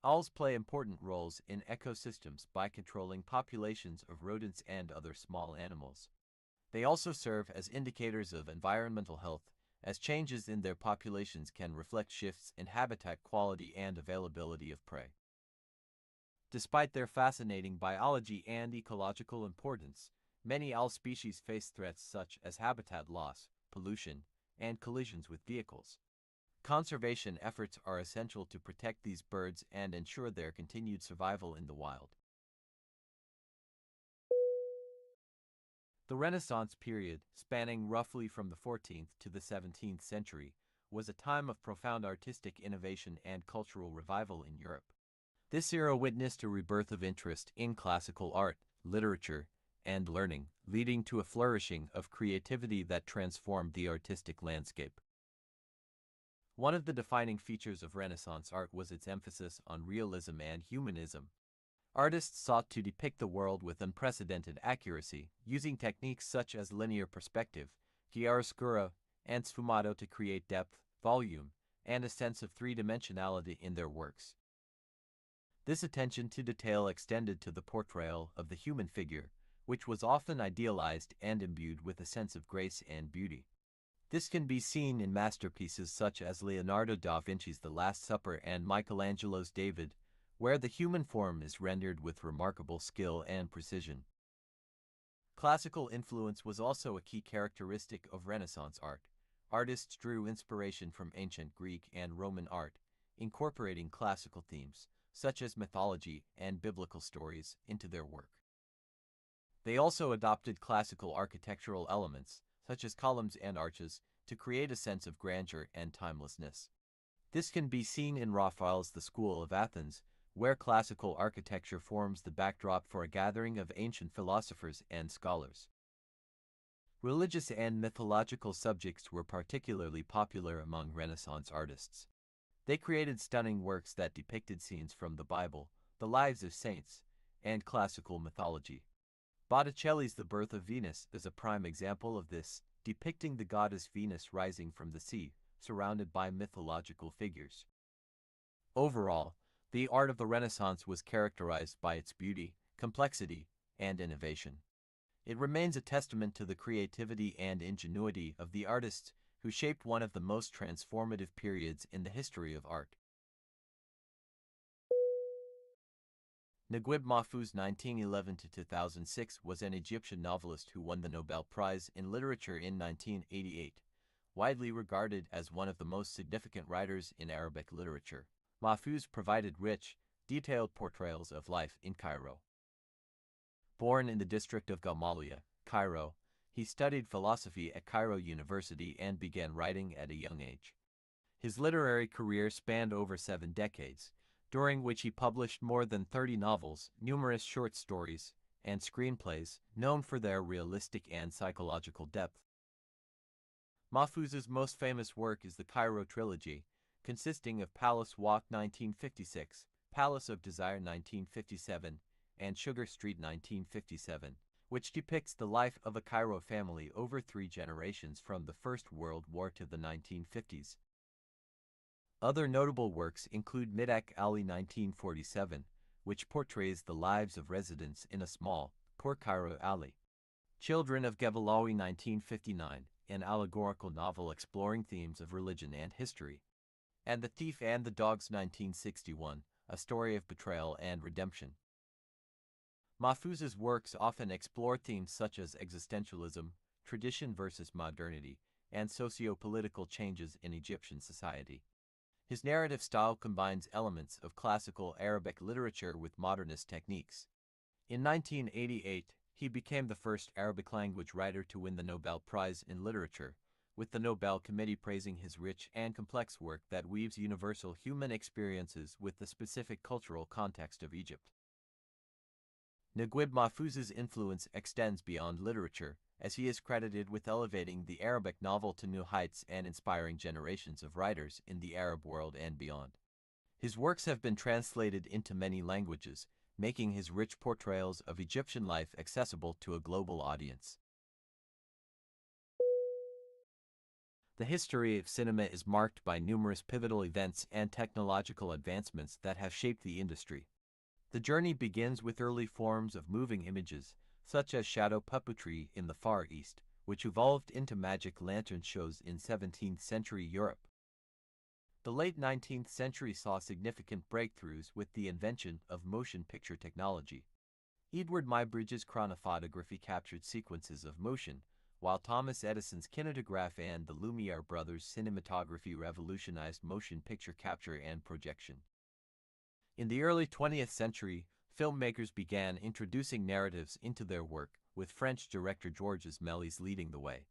Owls play important roles in ecosystems by controlling populations of rodents and other small animals. They also serve as indicators of environmental health, as changes in their populations can reflect shifts in habitat quality and availability of prey. Despite their fascinating biology and ecological importance, many owl species face threats such as habitat loss, pollution, and collisions with vehicles. Conservation efforts are essential to protect these birds and ensure their continued survival in the wild. The Renaissance period, spanning roughly from the 14th to the 17th century, was a time of profound artistic innovation and cultural revival in Europe. This era witnessed a rebirth of interest in classical art, literature, and learning, leading to a flourishing of creativity that transformed the artistic landscape. One of the defining features of Renaissance art was its emphasis on realism and humanism. Artists sought to depict the world with unprecedented accuracy, using techniques such as linear perspective, chiaroscuro, and sfumato to create depth, volume, and a sense of three-dimensionality in their works. This attention to detail extended to the portrayal of the human figure, which was often idealized and imbued with a sense of grace and beauty. This can be seen in masterpieces such as Leonardo da Vinci's The Last Supper and Michelangelo's David, where the human form is rendered with remarkable skill and precision. Classical influence was also a key characteristic of Renaissance art. Artists drew inspiration from ancient Greek and Roman art, incorporating classical themes, such as mythology and biblical stories, into their work. They also adopted classical architectural elements, such as columns and arches, to create a sense of grandeur and timelessness. This can be seen in Raphael's The School of Athens, where classical architecture forms the backdrop for a gathering of ancient philosophers and scholars. Religious and mythological subjects were particularly popular among Renaissance artists. They created stunning works that depicted scenes from the Bible, the lives of saints, and classical mythology. Botticelli's The Birth of Venus is a prime example of this, depicting the goddess Venus rising from the sea, surrounded by mythological figures. Overall, the art of the Renaissance was characterized by its beauty, complexity, and innovation. It remains a testament to the creativity and ingenuity of the artists who shaped one of the most transformative periods in the history of art. Naguib Mahfouz (1911–2006) was an Egyptian novelist who won the Nobel Prize in Literature in 1988. Widely regarded as one of the most significant writers in Arabic literature, Mahfouz provided rich, detailed portrayals of life in Cairo. Born in the district of Gamaliya, Cairo, he studied philosophy at Cairo University and began writing at a young age. His literary career spanned over 7 decades, during which he published more than 30 novels, numerous short stories, and screenplays, known for their realistic and psychological depth. Mahfouz's most famous work is the Cairo Trilogy, consisting of Palace Walk 1956, Palace of Desire 1957, and Sugar Street 1957, which depicts the life of a Cairo family over 3 generations from the First World War to the 1950s. Other notable works include Midak Ali 1947, which portrays the lives of residents in a small, poor Cairo alley. Children of Gevalawi 1959, an allegorical novel exploring themes of religion and history. And The Thief and the Dogs 1961, a story of betrayal and redemption. Mahfouz's works often explore themes such as existentialism, tradition versus modernity, and socio-political changes in Egyptian society. His narrative style combines elements of classical Arabic literature with modernist techniques. In 1988, he became the first Arabic-language writer to win the Nobel Prize in Literature, with the Nobel Committee praising his rich and complex work that weaves universal human experiences with the specific cultural context of Egypt. Naguib Mahfouz's influence extends beyond literature, as he is credited with elevating the Arabic novel to new heights and inspiring generations of writers in the Arab world and beyond. His works have been translated into many languages, making his rich portrayals of Egyptian life accessible to a global audience. The history of cinema is marked by numerous pivotal events and technological advancements that have shaped the industry. The journey begins with early forms of moving images, such as shadow puppetry in the Far East, which evolved into magic lantern shows in 17th century Europe. The late 19th century saw significant breakthroughs with the invention of motion picture technology. Edward Muybridge's chronophotography captured sequences of motion, while Thomas Edison's kinetograph and the Lumiere brothers' cinematography revolutionized motion picture capture and projection. In the early 20th century, filmmakers began introducing narratives into their work, with French director Georges Méliès leading the way.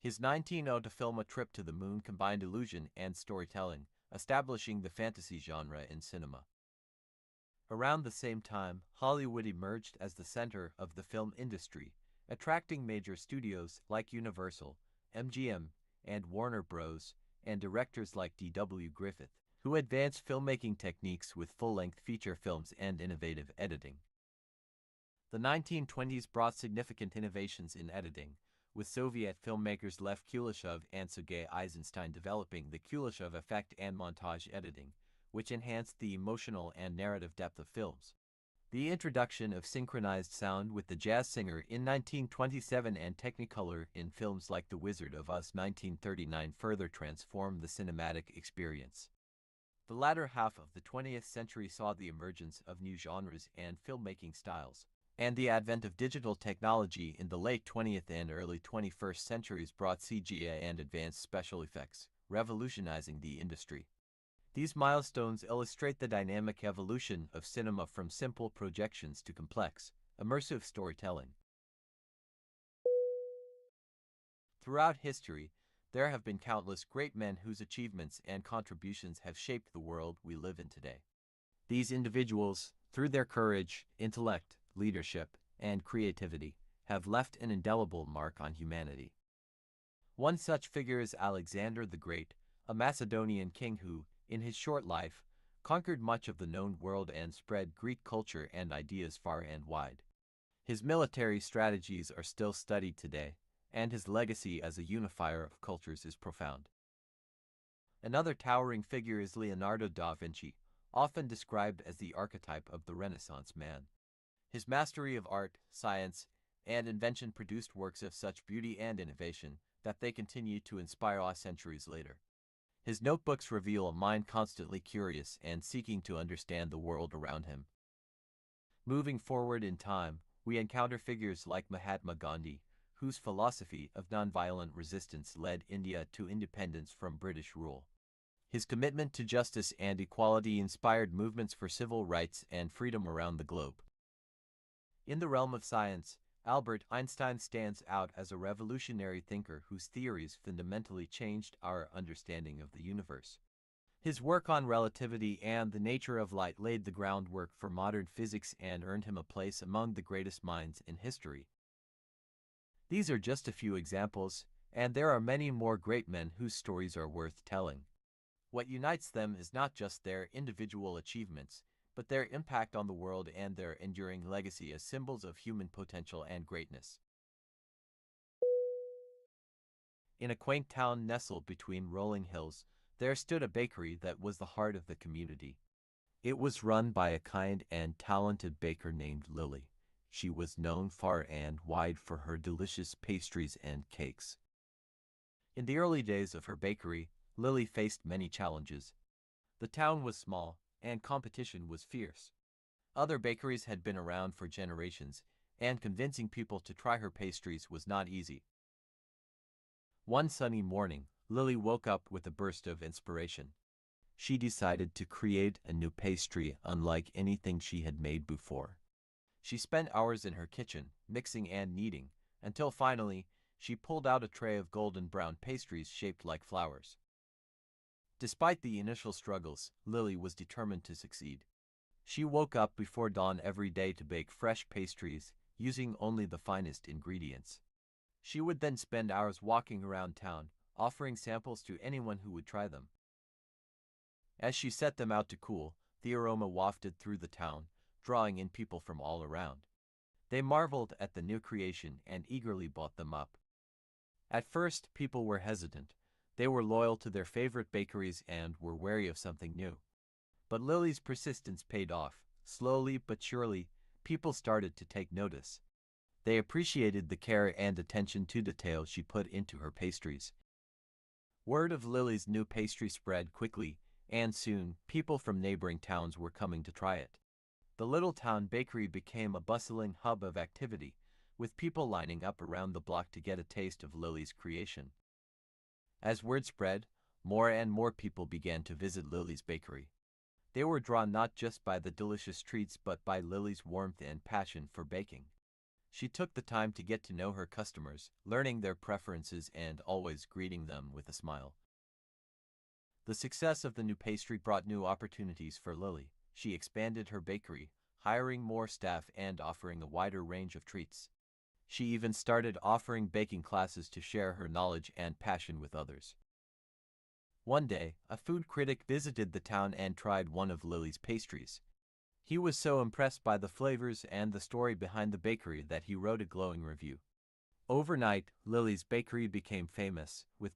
His 1902 film A Trip to the Moon combined illusion and storytelling, establishing the fantasy genre in cinema. Around the same time, Hollywood emerged as the center of the film industry, attracting major studios like Universal, MGM, and Warner Bros., and directors like D.W. Griffith, who advanced filmmaking techniques with full-length feature films and innovative editing. The 1920s brought significant innovations in editing, with Soviet filmmakers Lev Kuleshov and Sergei Eisenstein developing the Kuleshov effect and montage editing, which enhanced the emotional and narrative depth of films. The introduction of synchronized sound with the jazz singer in 1927 and Technicolor in films like The Wizard of Oz 1939 further transformed the cinematic experience. The latter half of the 20th century saw the emergence of new genres and filmmaking styles, and the advent of digital technology in the late 20th and early 21st centuries brought CGI and advanced special effects, revolutionizing the industry. These milestones illustrate the dynamic evolution of cinema from simple projections to complex, immersive storytelling. Throughout history, there have been countless great men whose achievements and contributions have shaped the world we live in today. These individuals, through their courage, intellect, leadership, and creativity, have left an indelible mark on humanity. One such figure is Alexander the Great, a Macedonian king who, in his short life, conquered much of the known world and spread Greek culture and ideas far and wide. His military strategies are still studied today, and his legacy as a unifier of cultures is profound. Another towering figure is Leonardo da Vinci, often described as the archetype of the Renaissance man. His mastery of art, science, and invention produced works of such beauty and innovation that they continue to inspire us centuries later. His notebooks reveal a mind constantly curious and seeking to understand the world around him. Moving forward in time, we encounter figures like Mahatma Gandhi, whose philosophy of nonviolent resistance led India to independence from British rule. His commitment to justice and equality inspired movements for civil rights and freedom around the globe. In the realm of science, Albert Einstein stands out as a revolutionary thinker whose theories fundamentally changed our understanding of the universe. His work on relativity and the nature of light laid the groundwork for modern physics and earned him a place among the greatest minds in history. These are just a few examples, and there are many more great men whose stories are worth telling. What unites them is not just their individual achievements, but their impact on the world and their enduring legacy as symbols of human potential and greatness. In a quaint town nestled between rolling hills, there stood a bakery that was the heart of the community. It was run by a kind and talented baker named Lily. She was known far and wide for her delicious pastries and cakes. In the early days of her bakery, Lily faced many challenges. The town was small, and competition was fierce. Other bakeries had been around for generations, and convincing people to try her pastries was not easy. One sunny morning, Lily woke up with a burst of inspiration. She decided to create a new pastry unlike anything she had made before. She spent hours in her kitchen, mixing and kneading, until finally, she pulled out a tray of golden brown pastries shaped like flowers. Despite the initial struggles, Lily was determined to succeed. She woke up before dawn every day to bake fresh pastries, using only the finest ingredients. She would then spend hours walking around town, offering samples to anyone who would try them. As she set them out to cool, the aroma wafted through the town, drawing in people from all around. They marveled at the new creation and eagerly bought them up. At first, people were hesitant. They were loyal to their favorite bakeries and were wary of something new. But Lily's persistence paid off. Slowly but surely, people started to take notice. They appreciated the care and attention to detail she put into her pastries. Word of Lily's new pastry spread quickly, and soon, people from neighboring towns were coming to try it. The little town bakery became a bustling hub of activity, with people lining up around the block to get a taste of Lily's creation. As word spread, more and more people began to visit Lily's bakery. They were drawn not just by the delicious treats but by Lily's warmth and passion for baking. She took the time to get to know her customers, learning their preferences and always greeting them with a smile. The success of the new pastry brought new opportunities for Lily. She expanded her bakery, hiring more staff and offering a wider range of treats. She even started offering baking classes to share her knowledge and passion with others. One day, a food critic visited the town and tried one of Lily's pastries. He was so impressed by the flavors and the story behind the bakery that he wrote a glowing review. Overnight, Lily's bakery became famous, with